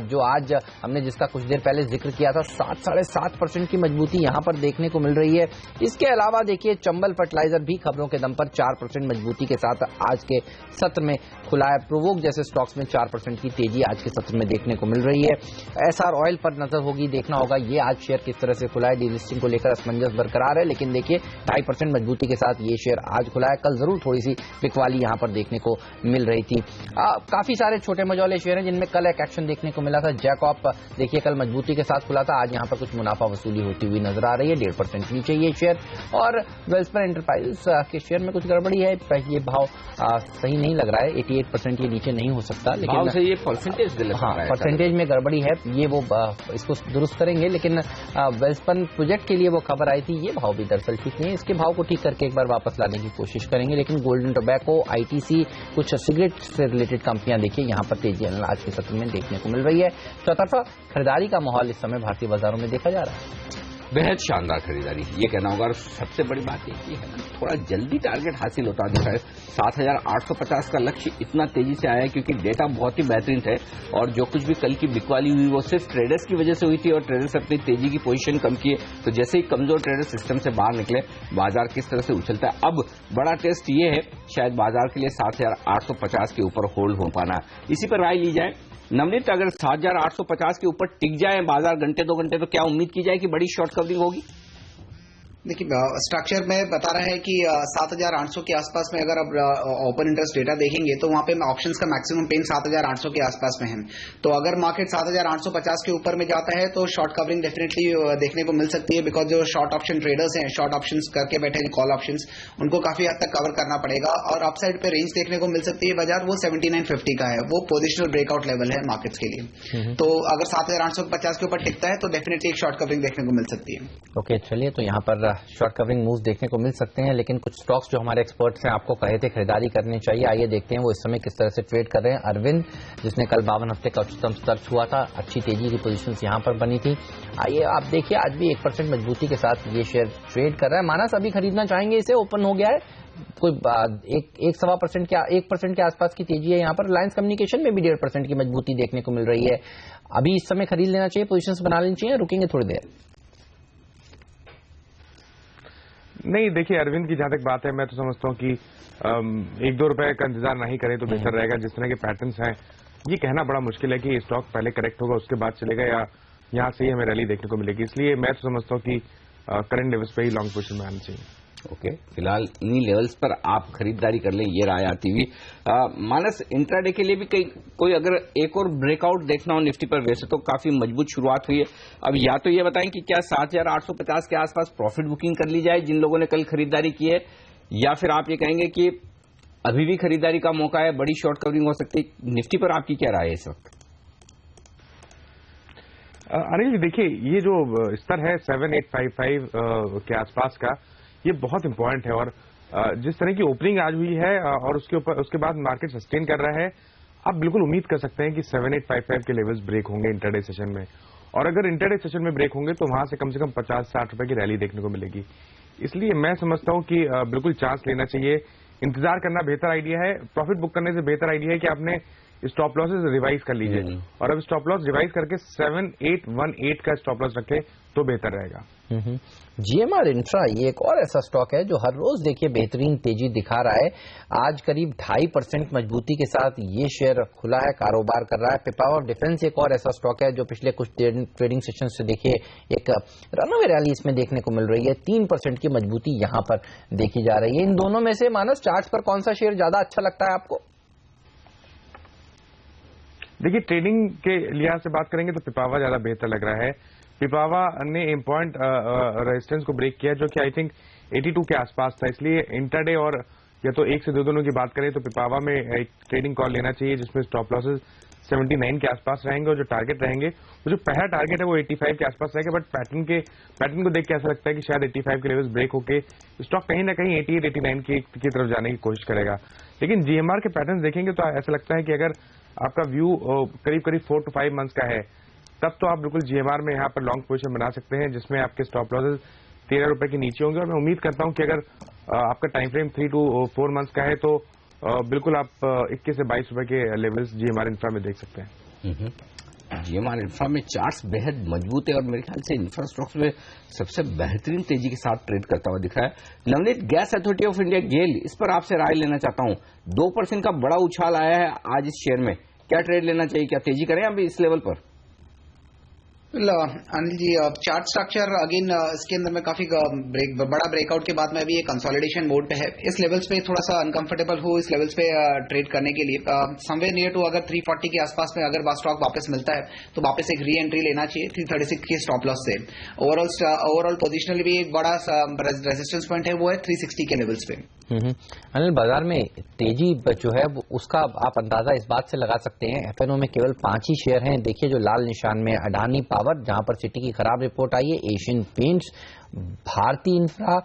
Speaker 4: जो आज हमने जिसका कुछ देर पहले जिक्र किया था। 7-7.5% की मजबूती यहां पर देखने को मिल रही है। इसके अलावा देखिए चंबल फर्टिलाइजर भी खबरों के दम पर 4% मजबूती के साथ आज के सत्र में खुला है। प्रोवोक जैसे स्टॉक्स में 4% की तेजी आज के सत्र क्षेत्र में देखने को मिल रही है। एसआर ऑयल पर नजर होगी, देखना होगा ये आज शेयर किस तरह से खुला है। डीलिस्टिंग को लेकर असमंजस बरकरार है, लेकिन देखिए 2.5% मजबूती के साथ ये शेयर आज खुला है। कल जरूर थोड़ी सी बिकवाली यहां पर देखने को मिल रही थी। काफी सारे छोटे मझौले शेयर हैं जिनमें कल एक एक्शन देखने को मिला था। जैकॉप देखिए कल मजबूती के साथ खुला था, आज यहां पर कुछ मुनाफा वसूली होती हुई नजर आ रही है, 1.5% नीचे ये शेयर। और वेल्सपर एंटरप्राइजेस के शेयर में कुछ गड़बड़ी है, ये भाव सही नहीं लग रहा है, 88% ये नीचे नहीं हो सकता, लेकिन
Speaker 1: से ये परसेंटेज
Speaker 4: परसेंटेज में गड़बड़ी है, ये वो इसको दुरुस्त करेंगे। लेकिन वेल्सपन प्रोजेक्ट के लिए वो खबर आई थी, ये भाव भी दरअसल ठीक नहीं है, इसके भाव को ठीक करके एक बार वापस लाने की कोशिश करेंगे। लेकिन गोल्डन टोबैको, आईटीसी, कुछ सिगरेट से रिलेटेड कंपनियां देखिए यहां पर तेजी आज के सत्र में देखने को मिल रही है। चौतरफा खरीदारी का माहौल इस समय भारतीय बाजारों में देखा जा रहा है।
Speaker 1: बेहद शानदार खरीदारी ये कहना होगा। और सबसे बड़ी बात ये है ना, थोड़ा जल्दी टारगेट हासिल होता दिखा है। 7,850 का लक्ष्य इतना तेजी से आया है क्योंकि डेटा बहुत ही बेहतरीन थे और जो कुछ भी कल की बिकवाली हुई वो सिर्फ ट्रेडर्स की वजह से हुई थी और ट्रेडर्स अपनी तेजी की पोजीशन कम किए। तो जैसे ही कमजोर ट्रेडर्स सिस्टम से बाहर निकले, बाजार किस तरह से उछलता है। अब बड़ा टेस्ट ये है शायद बाजार के लिए 7,850 के ऊपर होल्ड हो पाना। इसी पर राय ली जाए नवनीत, अगर 7,850 के ऊपर टिक जाए बाजार घंटे 2 घंटे, तो क्या उम्मीद की जाए कि बड़ी शॉर्ट कवरिंग होगी?
Speaker 6: देखिए स्ट्रक्चर में बता रहा है कि 7,800 के आसपास में अगर आप ओपन इंटरेस्ट डेटा देखेंगे तो वहां पे ऑप्शंस का मैक्सिमम पेन 7,800 के आसपास में है। तो अगर मार्केट 7,850 के ऊपर में जाता है तो शॉर्ट कवरिंग डेफिनेटली देखने को मिल सकती है, बिकॉज जो शॉर्ट ऑप्शन ट्रेडर्स हैं, शॉर्ट ऑप्शंस करके बैठे हैं कॉल ऑप्शंस, उनको काफी हद तक कवर करना पड़ेगा। और अपसाइड पे रेंज देखने को मिल सकती है बाजार, वो 7950 का है, वो पोजिशनल ब्रेकआउट लेवल है मार्केट्स के लिए। तो अगर 7,850 के ऊपर टिकता है तो डेफिनेटली एक शॉर्ट कवरिंग देखने को मिल सकती है।
Speaker 4: ओके, चलिए तो यहाँ पर शॉर्ट कवरिंग मूव्स देखने को मिल सकते हैं, लेकिन कुछ स्टॉक्स जो हमारे एक्सपर्ट्स हैं आपको कहे थे खरीदारी करनी चाहिए, आइए देखते हैं वो इस समय किस तरह से ट्रेड कर रहे हैं। अरविंद, जिसने कल 52 हफ्ते का उच्चतम स्तर छुआ था, अच्छी तेजी की पोजीशंस यहां पर बनी थी। आइए आप देखिए आज भी 1% मजबूती के साथ ये शेयर ट्रेड कर रहा है। मानस अभी खरीदना चाहेंगे इसे, ओपन हो गया है, कोई 1% के आसपास की तेजी है यहाँ पर। रिलायंस कम्युनिकेशन में भी 1.5% की मजबूती देखने को मिल रही है। अभी इस समय खरीद लेना चाहिए, पोजीशंस बना लेनी चाहिए, रुकेंगे थोड़ी देर?
Speaker 2: नहीं, देखिए अरविंद की जहां तक बात है, मैं तो समझता हूं कि 1-2 रुपए का इंतजार नहीं करें तो बेहतर रहेगा। जिस तरह के पैटर्न्स हैं, ये कहना बड़ा मुश्किल है कि स्टॉक पहले करेक्ट होगा उसके बाद चलेगा या यहां से ही हमें रैली देखने को मिलेगी। इसलिए मैं तो समझता हूं कि करंट लेवल्स पे ही लॉन्ग पोजीशन में आना चाहिए।
Speaker 1: ओके, फिलहाल इन्हीं लेवल्स पर आप खरीदारी कर लें, ये राय आती हुई। मानस, इंट्राडे के लिए भी कोई अगर एक और ब्रेकआउट देखना हो निफ्टी पर, वैसे तो काफी मजबूत शुरुआत हुई है, अब या तो ये बताएं कि क्या 7,850 के आसपास प्रॉफिट बुकिंग कर ली जाए जिन लोगों ने कल खरीदारी की है, या फिर आप ये कहेंगे कि अभी भी खरीदारी का मौका है, बड़ी शॉर्ट कवरिंग हो सकती है। निफ्टी पर आपकी क्या राय है इस वक्त?
Speaker 2: अनिल जी, देखिए ये जो स्तर है 7,855 के आसपास का, ये बहुत इंपॉर्टेंट है। और जिस तरह की ओपनिंग आज हुई है और उसके बाद मार्केट सस्टेन कर रहा है, आप बिल्कुल उम्मीद कर सकते हैं कि 7,855 के लेवल्स ब्रेक होंगे इंटरडे सेशन में। और अगर इंटरडे सेशन में ब्रेक होंगे तो वहां से कम 50-60 रुपए की रैली देखने को मिलेगी। इसलिए मैं समझता हूं कि बिल्कुल चांस लेना चाहिए, इंतजार करना बेहतर आइडिया है। प्रॉफिट बुक करने से बेहतर आइडिया है कि आपने स्टॉप लॉसेस रिवाइज कर लीजिए, और अब स्टॉप लॉस रिवाइज करके 7,818 का स्टॉप लॉस रखें तो बेहतर रहेगा।
Speaker 4: जीएमआर इंफ्रा ये एक और ऐसा स्टॉक है जो हर रोज देखिए बेहतरीन तेजी दिखा रहा है। आज करीब 2.5% मजबूती के साथ ये शेयर खुला है, कारोबार कर रहा है। पिपावर डिफेंस एक और ऐसा स्टॉक है जो पिछले कुछ ट्रेडिंग सेशन से देखिए एक रनअवे रैली इसमें देखने को मिल रही है, 3% की मजबूती यहां पर देखी जा रही है। इन दोनों में से मानस चार्ट्स पर कौन सा शेयर ज्यादा अच्छा लगता है आपको?
Speaker 2: देखिए ट्रेडिंग के लिहाज से बात करेंगे तो पिपावा ज्यादा बेहतर लग रहा है। पिपावा ने इम्पॉर्टेंट रेजिस्टेंस को ब्रेक किया जो कि आई थिंक 82 के आसपास था, इसलिए इंटरडे और या तो 1 से 2 दिनों की बात करें तो पिपावा में एक ट्रेडिंग कॉल लेना चाहिए जिसमें स्टॉप लॉसेस 79 के आसपास रहेंगे और जो टारगेट रहेंगे, वो जो पहला टारगेट है वो 85 के आसपास रहेगा। बट पैटर्न को देख के ऐसा लगता है कि शायद 85 के लेवल्स ब्रेक होके स्टॉक कहीं ना कहीं 88-89 की तरफ जाने की कोशिश करेगा। लेकिन जीएमआर के पैटर्न देखेंगे तो ऐसा लगता है कि अगर आपका व्यू करीब 4 to 5 मंथ्स का है, तब तो आप बिल्कुल जीएमआर में यहाँ पर लॉन्ग पोजीशन बना सकते हैं जिसमें आपके स्टॉप लॉसेस 13 रुपए के नीचे होंगे। और मैं उम्मीद करता हूं कि अगर आपका टाइम फ्रेम 3 to 4 मंथ्स का है तो बिल्कुल आप 21 से 22 रुपए के लेवल्स जीएमआर इंफ्रा में देख सकते हैं।
Speaker 1: जीएमआर इंफ्रा में चार्ट्स बेहद मजबूत है और मेरे ख्याल से इंफ्रा स्टॉक्स में सबसे बेहतरीन तेजी के साथ ट्रेड करता हुआ दिख रहा है। Navneet, Gas Authority of India GAIL, इस पर आपसे राय लेना चाहता हूं। 2% का बड़ा उछाल आया है आज इस शेयर में, क्या ट्रेड लेना चाहिए, क्या तेजी करें अभी इस लेवल पर?
Speaker 6: Anil ji, chart structure again इसके अंदर में काफी बड़ा ब्रेकआउट के बाद में अभी ये कंसोलिडेशन मोड पे है। इस लेवल्स पे थोड़ा सा अनकंफर्टेबल हो इस लेवल्स पे ट्रेड करने के लिए समवेयर नियर टू अगर 340 के आसपास में अगर स्टॉक वापस मिलता है तो वापस एक री एंट्री लेना चाहिए 336 के स्टॉप लॉस से। ओवरऑल पोजिशनली भी एक बड़ा रेजिस्टेंस पॉइंट है वो है 360 के लेवल्स पे।
Speaker 4: अनिल, बाजार में तेजी जो है उसका आप अंदाजा इस बात से लगा सकते हैं, एफएनओ में केवल 5 ही शेयर हैं। देखिए जो लाल निशान में, अडानी पावर जहां पर सिटी की खराब रिपोर्ट आई है, Asian Paints, Bharti Infra,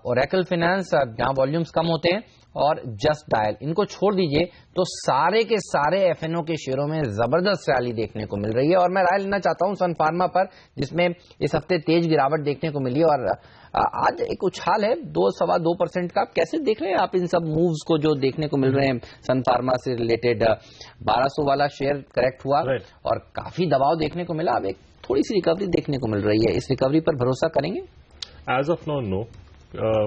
Speaker 4: Oracle Finance जहां वॉल्यूम्स कम होते हैं, और जस्ट डायल, इनको छोड़ दीजिए तो सारे के सारे एफएनओ के शेयरों में जबरदस्त रैली देखने को मिल रही है। और मैं राय लेना चाहता हूं सन फार्मा पर, जिसमें इस हफ्ते तेज गिरावट देखने को मिली और आज एक उछाल है 2-2.25% का। कैसे देख रहे हैं आप इन सब मूव्स को जो देखने को मिल रहे हैं? सन फार्मा से रिलेटेड 1200 वाला शेयर करेक्ट हुआ और काफी दबाव देखने को मिला, अब एक थोड़ी सी रिकवरी देखने को मिल रही है। इस रिकवरी पर भरोसा करेंगे?
Speaker 3: एज ऑफ नाउ नो,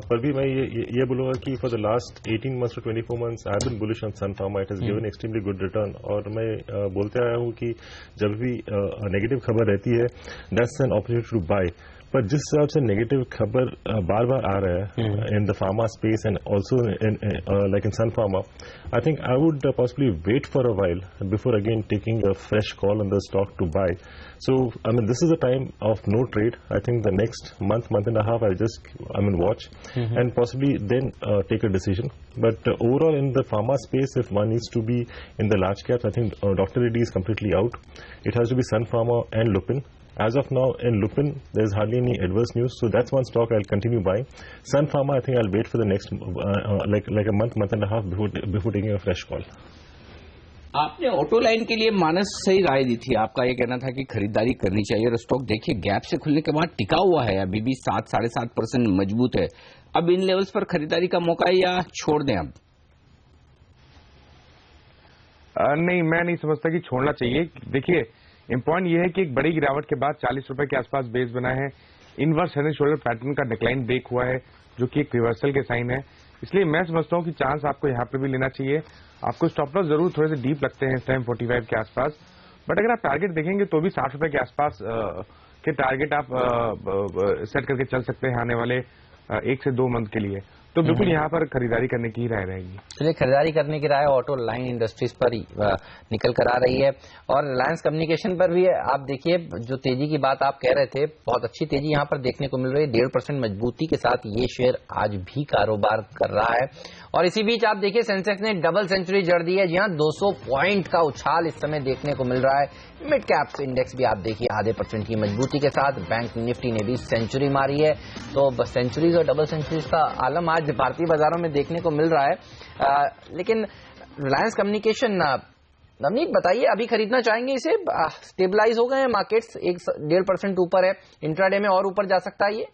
Speaker 3: पर भी मैं ये बोलूंगा कि for the last 18 months to 24 months I have been bullish on Sun Pharma. It has given extremely good return. और मैं बोलते आया हूं कि जब भी नेगेटिव खबर रहती है that's an opportunity to buy. पर जिस हिसाब से नेगेटिव खबर बार बार आ रहा है in the pharma space and also like in Sun Pharma, I think I would possibly wait for a while before again taking a fresh call on the stock to buy. So, I mean, this is a time of no trade. I think the next month and a half, I'll just, watch and possibly then take a decision. But overall, in the pharma space, if one needs to be in the large caps, I think Dr. Reddy is completely out. It has to be Sun Pharma and Lupin. As of now, in Lupin, there's hardly any adverse news, so that's one stock I'll continue buying. Sun Pharma, I think I'll wait for the next, like a month and a half before taking a fresh call.
Speaker 1: आपने auto line के लिए मानस सही राय दी थी। आपका ये कहना था कि खरीदारी करनी चाहिए और स्टॉक देखिए गैप से खुलने के बाद टिका हुआ है, अभी भी 7-7.5% मजबूत है। अब इन लेवल्स पर खरीदारी का मौका है या छोड़ दें अब?
Speaker 2: नहीं, मैं नहीं समझता कि छोड़ना चाहिए। देखिए इम्पॉइंट ये है कि एक बड़ी गिरावट के बाद 40 रुपए के आसपास बेस बना है, inverse head and shoulder pattern का डिक्लाइन ब्रेक हुआ है जो कि एक रिवर्सल के साइन है। इसलिए मैं समझता हूं कि चांस आपको यहां पर भी लेना चाहिए। आपको स्टॉप लॉस जरूर थोड़े से डीप लगते हैं इस टाइम 45 के आसपास, बट अगर आप टारगेट देखेंगे तो भी 60 रुपए के आसपास के टारगेट आप सेट करके चल सकते हैं आने वाले 1 से 2 मंथ के लिए। तो बिल्कुल यहाँ पर खरीदारी करने की राय रहेगी।
Speaker 4: चलिए, खरीदारी करने की राय ऑटो लाइन इंडस्ट्रीज पर निकल कर आ रही है और रिलायंस कम्युनिकेशन पर भी है। आप देखिए जो तेजी की बात आप कह रहे थे, बहुत अच्छी तेजी यहाँ पर देखने को मिल रही है। 1.5% मजबूती के साथ ये शेयर आज भी कारोबार कर रहा है। और इसी बीच आप देखिए सेंसेक्स ने डबल सेंचुरी जड़ दी है। जी हाँ, 200 पॉइंट का उछाल इस समय देखने को मिल रहा है। मिड कैप्स इंडेक्स भी आप देखिए 0.5% की मजबूती के साथ। बैंक निफ्टी ने भी सेंचुरी मारी है। तो बस सेंचुरीज और डबल सेंचुरीज का आलम आज भारतीय बाजारों में देखने को मिल रहा है। लेकिन रिलायंस कम्युनिकेशन, नवनीत बताइए, अभी खरीदना चाहेंगे इसे? स्टेबलाइज हो गए हैं मार्केट्स, 1.5% ऊपर है, इंट्राडे में और ऊपर जा सकता है ये?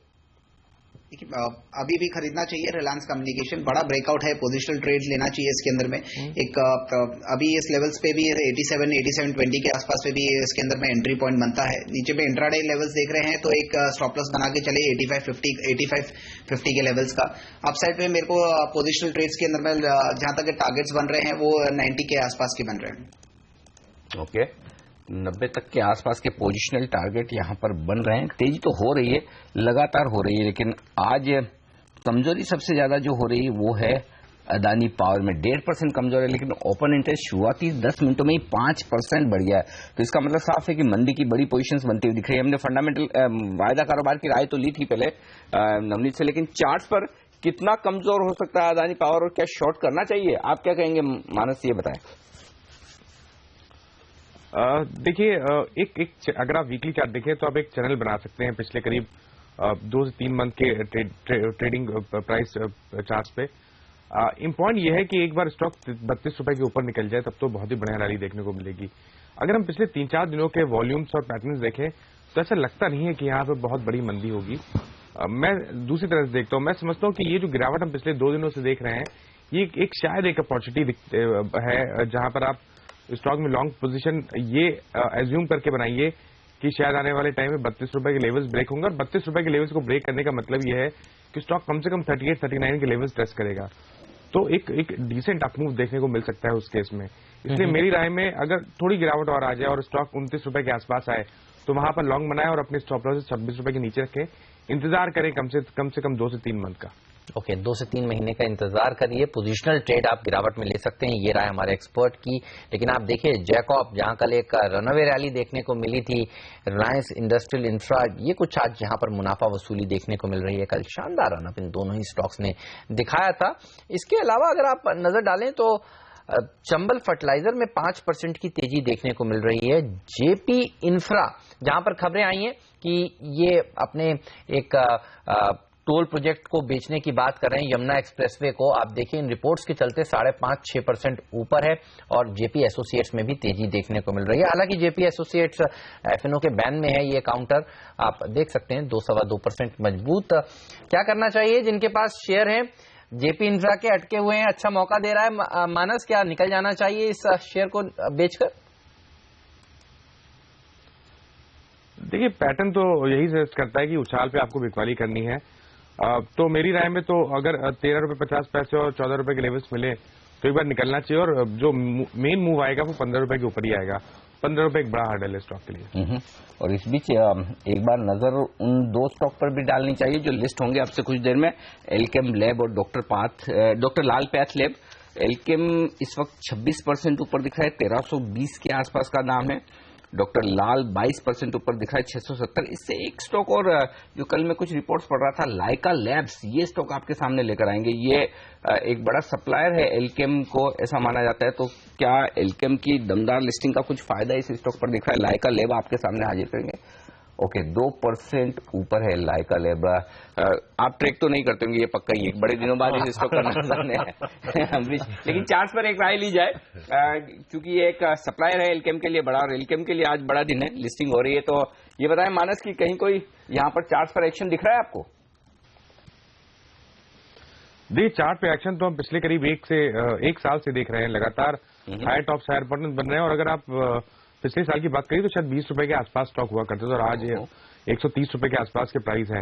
Speaker 6: देखिए अभी भी खरीदना चाहिए रिलायंस कम्युनिकेशन। बड़ा ब्रेकआउट है, पोजिशनल ट्रेड लेना चाहिए इसके अंदर में। एक अभी इस लेवल्स पे भी 87-20 के आसपास पे भी इसके अंदर में एंट्री पॉइंट बनता है। नीचे पे इंट्राडे लेवल्स देख रहे हैं तो एक स्टॉप लॉस बना के चले 85-50 के लेवल्स का। अपसाइड पे मेरे को पोजिशनल ट्रेड्स के अंदर में जहां तक टारगेट्स बन रहे हैं वो 90 के आसपास के बन रहे हैं।
Speaker 1: ओके, 90 तक के आसपास के पोजिशनल टारगेट यहां पर बन रहे हैं। तेजी तो हो रही है, लगातार हो रही है, लेकिन आज कमजोरी सबसे ज्यादा जो हो रही है वो है अदानी पावर में। 1.5% कमजोर है, लेकिन ओपन इंटरेस्ट शुरुआती 10 मिनटों में ही 5% बढ़ गया है। तो इसका मतलब साफ है कि मंदी की बड़ी पोजीशंस बनती हुई दिख रही है। हमने फंडामेंटल वायदा कारोबार की राय तो ली थी पहले नवनीत से, लेकिन चार्ट्स पर कितना कमजोर हो सकता है अदानी पावर और क्या शॉर्ट करना चाहिए? आप क्या कहेंगे मानस, ये बताएं।
Speaker 2: देखिए एक अगर आप वीकली चार्ट देखें तो आप एक चैनल बना सकते हैं पिछले करीब 2 से 3 मंथ के ट्रेडिंग प्राइस चार्ट्स पे। इम्पॉइंट ये है कि एक बार स्टॉक 32 रुपए के ऊपर निकल जाए तब तो बहुत ही बढ़िया रैली देखने को मिलेगी। अगर हम पिछले 3-4 दिनों के वॉल्यूम्स और पैटर्न्स देखें तो ऐसा लगता नहीं है कि यहाँ पे बहुत बड़ी मंदी होगी। मैं दूसरी तरह से देखता हूँ, मैं समझता हूँ कि ये जो गिरावट हम पिछले 2 दिनों से देख रहे हैं ये एक शायद एक अपॉर्चुनिटी है जहां पर आप स्टॉक में लॉन्ग पोजीशन ये एज्यूम करके बनाइए कि शायद आने वाले टाइम में 32 रुपए के लेवल्स ब्रेक होंगे। और 32 रुपए के लेवल्स को ब्रेक करने का मतलब ये है कि स्टॉक कम से कम 38-39 के लेवल्स टेस्ट करेगा। तो एक डिसेंट अपमूव देखने को मिल सकता है उस केस में। इसलिए मेरी राय में अगर थोड़ी गिरावट और आ जाए और स्टॉक 29 रुपए के आसपास आए तो वहां पर लॉन्ग बनाए और अपने स्टॉप लॉस 26 रुपए के नीचे रखें, इंतजार करें कम से कम 2 से 3 मंथ का।
Speaker 4: ओके, 2 से 3 महीने का इंतजार करिए। पोजिशनल ट्रेड आप गिरावट में ले सकते हैं, ये राय हमारे एक्सपर्ट की। लेकिन आप देखिए जैकॉब, जहां कल एक रनअवे रैली देखने को मिली थी, रिलायंस इंडस्ट्रियल इंफ्रा, ये कुछ आज यहां पर मुनाफा वसूली देखने को मिल रही है। कल शानदार रनअप इन दोनों ही स्टॉक्स ने दिखाया था। इसके अलावा अगर आप नजर डालें तो चंबल फर्टिलाइजर में 5% की तेजी देखने को मिल रही है। जेपी इंफ्रा, जहां पर खबरें आई हैं कि ये अपने एक टोल प्रोजेक्ट को बेचने की बात कर रहे हैं, यमुना एक्सप्रेसवे को। आप देखिए इन रिपोर्ट्स के चलते 5.5-6% ऊपर है और जेपी एसोसिएट्स में भी तेजी देखने को मिल रही है। हालांकि जेपी एसोसिएट्स एफएनओ के बैन में है, ये काउंटर आप देख सकते हैं 2-2.25% मजबूत। क्या करना चाहिए जिनके पास शेयर है जेपी इंफ्रा के, अटके हुए हैं, अच्छा मौका दे रहा है मानस, क्या निकल जाना चाहिए इस शेयर को बेचकर?
Speaker 2: देखिए पैटर्न तो यही सजेस्ट करता है कि उछाल पे आपको बिकवाली करनी है। तो मेरी राय में तो अगर 13 रुपए 50 पैसे और 14 रुपए के लेवल्स मिले तो एक बार निकलना चाहिए और जो मेन मूव आएगा वो 15 रुपए के ऊपर ही आएगा। 15 रुपए एक बड़ा हर्डल है स्टॉक के लिए।
Speaker 1: और इस बीच एक बार नजर उन 2 स्टॉक पर भी डालनी चाहिए जो लिस्ट होंगे आपसे कुछ देर में, एल्केम लैब और डॉक्टर लाल पैथ लैब। एल्केम इस वक्त 26% ऊपर दिख रहा है, 1320 के आसपास का दाम है। डॉक्टर लाल 22% ऊपर दिख रहा है, 670। इससे एक स्टॉक और जो कल मैं कुछ रिपोर्ट्स पढ़ रहा था, लाइका लैब्स, ये स्टॉक आपके सामने लेकर आएंगे। ये एक बड़ा सप्लायर है एल्केम को, ऐसा माना जाता है। तो क्या एल्केम की दमदार लिस्टिंग का कुछ फायदा इस स्टॉक पर दिख रहा है? लाइका लैब आपके सामने हाजिर करेंगे। ओके, 2% ऊपर है लाइका लैब। आप ट्रेक तो नहीं करते होंगे, ये पक्का ही एक बड़े दिनों बाद इस स्टॉक करना सामने है। लेकिन चार्ट्स पर एक राय ली जाए, क्योंकि ये एक सप्लायर है एल्केम के लिए बड़ा, और एल्केम के लिए आज बड़ा दिन है, लिस्टिंग हो रही है। तो ये बताएं मानस की कहीं कोई यहाँ पर चार्ट्स पर एक्शन दिख रहा है आपको?
Speaker 2: देखिए चार्ट पे एक्शन तो हम पिछले करीब 1 साल से देख रहे हैं, लगातार हायर टॉप हायर बटन बन रहे हैं। और अगर आप पिछले साल की बात करें तो शायद 20 रुपए के आसपास स्टॉक हुआ करते थे और आज 130 रुपए के आसपास के प्राइस है।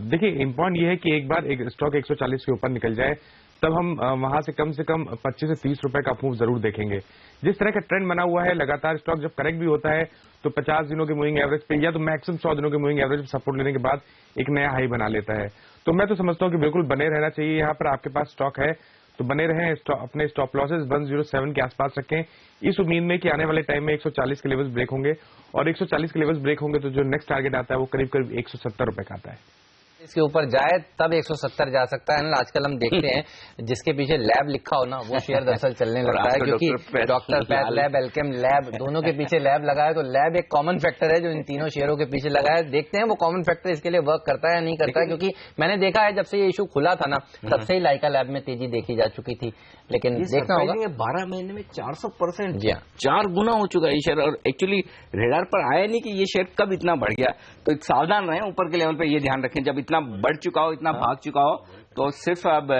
Speaker 2: देखिए इम्पॉर्टेंट ये है कि एक बार एक स्टॉक 140 के ऊपर निकल जाए तब हम वहां से कम 25 से 30 रुपए का मूव जरूर देखेंगे। जिस तरह का ट्रेंड बना हुआ है, लगातार स्टॉक जब करेक्ट भी होता है तो 50 दिनों के मूविंग एवरेज पे या तो मैक्सिमम 100 दिनों के मूविंग एवरेज पे सपोर्ट लेने के बाद एक नया हाई बना लेता है। तो मैं तो समझता हूँ कि बिल्कुल बने रहना चाहिए। यहाँ पर आपके पास स्टॉक है तो बने रहें, अपने स्टॉप लॉसेस 107 के आसपास रखें, इस उम्मीद में कि आने वाले टाइम में 140 के लेवल्स ब्रेक होंगे। और 140 के लेवल्स ब्रेक होंगे तो जो नेक्स्ट टारगेट आता है वो करीब 170 रुपए का आता है।
Speaker 4: इसके ऊपर जाए तब 170 जा सकता है ना। आजकल हम देखते हैं जिसके पीछे लैब लिखा हो ना वो शेयर दरअसल चलने लगता है, क्योंकि doctor path lab, Alkem lab, दोनों के पीछे लैब लगा है। तो लैब एक कॉमन फैक्टर है जो इन तीनों शेयरों के पीछे लगा है। देखते हैं वो कॉमन फैक्टर इसके लिए वर्क करता है या नहीं करता है, क्योंकि मैंने देखा है जब से ये इशू खुला था ना तब से ही लाइका लैब में तेजी देखी जा चुकी थी। लेकिन देखना होगा
Speaker 1: 12 महीने में 400%, 4 गुना हो चुका है ये शेयर। और एक्चुअली रेडार पर आया नहीं कि ये शेयर कब इतना बढ़ गया। तो सावधान रहें, ऊपर के लेवल पे ये ध्यान रखें, जब इतना बढ़ चुका हो, इतना भाग चुका हो तो सिर्फ अब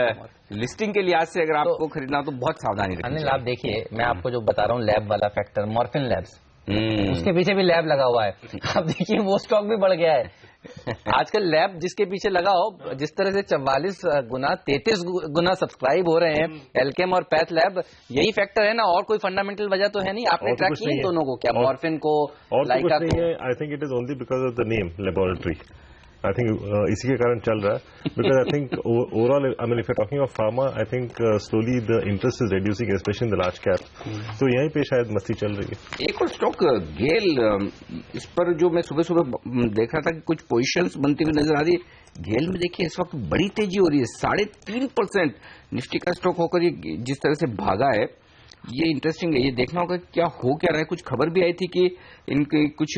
Speaker 1: लिस्टिंग के लिहाज से अगर आपको खरीदना हो तो बहुत सावधानी रखें।
Speaker 4: अनिल आप देखिए, मैं आपको जो बता रहा हूँ लैब वाला फैक्टर, मॉर्फिन लैब्स, उसके पीछे भी लैब लगा हुआ है। आप देखिए वो स्टॉक भी बढ़ गया है। आजकल लैब जिसके पीछे लगा हो, जिस तरह से 44 गुना 33 गुना सब्सक्राइब हो रहे हैं एल्केम और पैथ लैब, यही फैक्टर है ना, और कोई फंडामेंटल वजह तो है नहीं। आपने ट्रैक किया इन दोनों को क्या, मॉर्फिन को, लाइका को?
Speaker 3: I think it is only because of the name laboratory. I think इसी के कारण चल रहा है, because I think overall I mean if you talking of pharma, I think slowly the interest is reducing specially in the large cap. तो यहीं पे शायद मस्ती चल रही है।
Speaker 1: एक और स्टॉक गेल, इस पर जो मैं सुबह सुबह देख रहा था कि कुछ पोजीशंस बनती हुई नजर आ रही है। गेल में देखिए इस वक्त बड़ी तेजी हो रही है, 3.5% निफ्टी का स्टॉक होकर ये जिस तरह से भागा है, ये इंटरेस्टिंग है। ये देखना होगा क्या हो क्या रहा है। कुछ खबर भी आई थी कि इनकी कुछ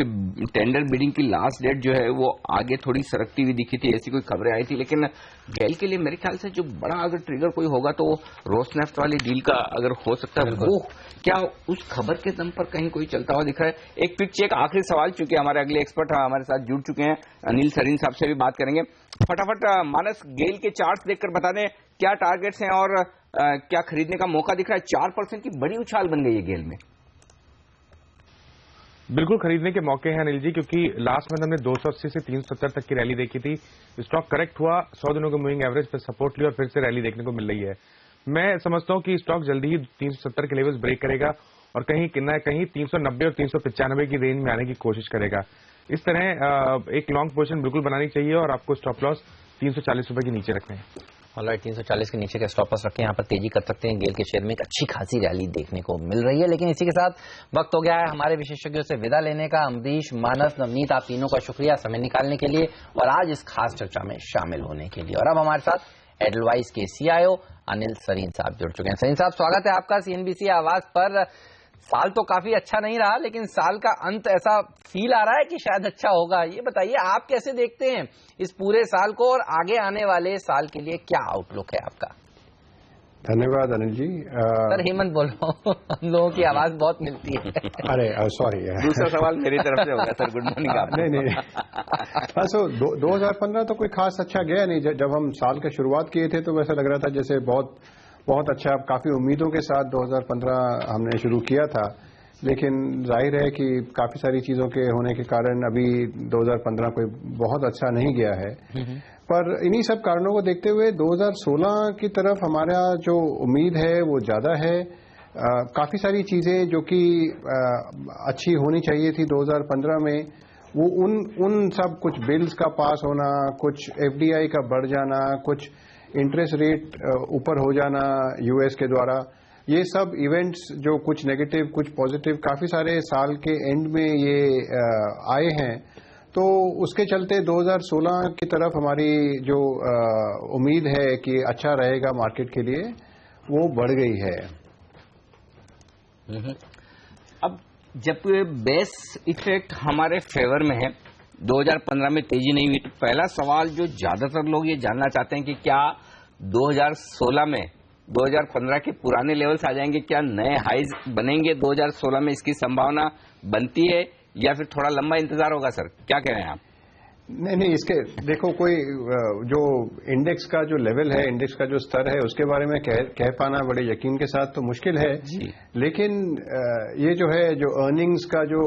Speaker 1: टेंडर बिडिंग की लास्ट डेट जो है वो आगे थोड़ी सरकती हुई दिखी थी, ऐसी कोई खबरें आई थी। लेकिन गेल के लिए मेरे ख्याल से जो बड़ा अगर ट्रिगर कोई होगा तो रोसनेफ्ट वाली डील का अगर हो सकता है, वो क्या उस खबर के दम पर कहीं कोई चलता हुआ दिख रहा है। एक पिक चेक आखिरी सवाल, चूंकि हमारे अगले एक्सपर्ट हमारे साथ जुड़ चुके हैं, अनिल सरीन साहब से भी बात करेंगे। फटाफट मानस गेल के चार्ट्स देखकर बता दें क्या टारगेट्स हैं और क्या खरीदने का मौका दिख रहा है। 4% की बड़ी उछाल बन गई है गेल में।
Speaker 2: बिल्कुल खरीदने के मौके हैं अनिल जी, क्योंकि लास्ट मंथ हमने 280 से 370 तक की रैली देखी थी। स्टॉक करेक्ट हुआ, 100 दिनों के मूविंग एवरेज पर सपोर्ट लिया और फिर से रैली देखने को मिल रही है। मैं समझता हूं कि स्टॉक जल्दी ही 370 के लेवल्स ब्रेक करेगा और कहीं ना कहीं 390 और 395 की रेंज में आने की कोशिश करेगा। इस तरह एक लॉन्ग पोजीशन बिल्कुल बनानी चाहिए और आपको स्टॉप लॉस 340 रुपए के नीचे रखने हैं।
Speaker 4: ऑलराइट, 340 के नीचे का स्टॉप लॉस रखें, यहाँ पर तेजी कर सकते हैं। गेल के शेयर में एक अच्छी खासी रैली देखने को मिल रही है। लेकिन इसी के साथ वक्त हो गया है हमारे विशेषज्ञों से विदा लेने का। अमरीश, मानस, नवनीत, आप तीनों का शुक्रिया समय निकालने के लिए और आज इस खास चर्चा में शामिल होने के लिए। और अब हमारे साथ एडलवाइस के CIO अनिल सरीन साहब जुड़ चुके हैं। सरीन साहब, स्वागत है आपका CNBC आवाज पर। साल तो काफी अच्छा नहीं रहा, लेकिन साल का अंत ऐसा फील आ रहा है कि शायद अच्छा होगा। ये बताइए आप कैसे देखते हैं इस पूरे साल को और आगे आने वाले साल के लिए क्या आउटलुक है आपका?
Speaker 7: धन्यवाद अनिल जी।
Speaker 4: सर हेमंत बोल रहा हूँ, हम लोगों की आवाज बहुत मिलती है।
Speaker 7: अरे सॉरी,
Speaker 1: दूसरा सवाल मेरी तरफ से होगा सर। गुड मॉर्निंग आप।
Speaker 7: नहीं सो 2015 तो कोई खास अच्छा गया नहीं। जब हम साल की शुरुआत किए थे तो वैसा लग रहा था जैसे बहुत अच्छा, काफी उम्मीदों के साथ 2015 हमने शुरू किया था। लेकिन जाहिर है कि काफी सारी चीजों के होने के कारण अभी 2015 कोई बहुत अच्छा नहीं गया है। पर इन्हीं सब कारणों को देखते हुए 2016 की तरफ हमारा जो उम्मीद है वो ज्यादा है। काफी सारी चीजें जो कि अच्छी होनी चाहिए थी 2015 में, वो उन सब, कुछ बिल्स का पास होना, कुछ FDI का बढ़ जाना, कुछ इंटरेस्ट रेट ऊपर हो जाना US के द्वारा, ये सब इवेंट्स जो कुछ नेगेटिव कुछ पॉजिटिव काफी सारे साल के एंड में ये आए हैं। तो उसके चलते 2016 की तरफ हमारी जो उम्मीद है कि अच्छा रहेगा मार्केट के लिए, वो बढ़ गई है।
Speaker 1: अब जब बेस इफेक्ट हमारे फेवर में है, 2015 में तेजी नहीं हुई, तो पहला सवाल जो ज्यादातर लोग ये जानना चाहते हैं कि क्या 2016 में 2015 के पुराने लेवल्स आ जाएंगे, क्या नए हाइज बनेंगे 2016 में? इसकी संभावना बनती है या फिर थोड़ा लंबा इंतजार होगा? सर क्या कह रहे हैं आप?
Speaker 7: नहीं, इसके देखो, कोई जो इंडेक्स का जो लेवल है, इंडेक्स का जो स्तर है, उसके बारे में कह पाना बड़े यकीन के साथ तो मुश्किल है
Speaker 1: जी।
Speaker 7: लेकिन ये जो है, जो अर्निंग्स का जो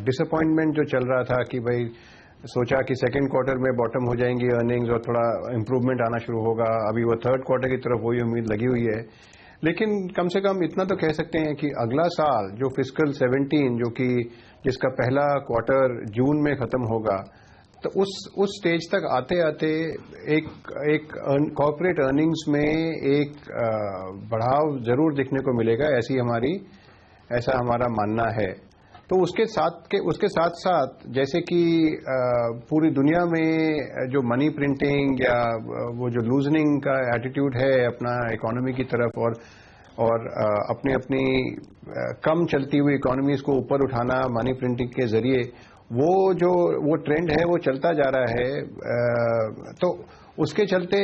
Speaker 7: डिसअपॉइंटमेंट जो चल रहा था कि भाई सोचा कि सेकंड क्वार्टर में बॉटम हो जाएंगी अर्निंग्स और थोड़ा इंप्रूवमेंट आना शुरू होगा, अभी वो थर्ड क्वार्टर की तरफ वही उम्मीद लगी हुई है। लेकिन कम से कम इतना तो कह सकते हैं कि अगला साल जो फिस्कल 17 जो कि जिसका पहला क्वार्टर जून में खत्म होगा, तो उस स्टेज तक आते आते एक कॉर्पोरेट अर्निंग्स में एक बढ़ाव जरूर दिखने को मिलेगा, ऐसा हमारा मानना है। तो उसके साथ साथ जैसे कि पूरी दुनिया में जो मनी प्रिंटिंग या वो जो लूजनिंग का एटीट्यूड है अपना इकोनॉमी की तरफ और अपनी कम चलती हुई इकोनॉमीज को ऊपर उठाना मनी प्रिंटिंग के जरिए, वो ट्रेंड है, वो चलता जा रहा है। तो उसके चलते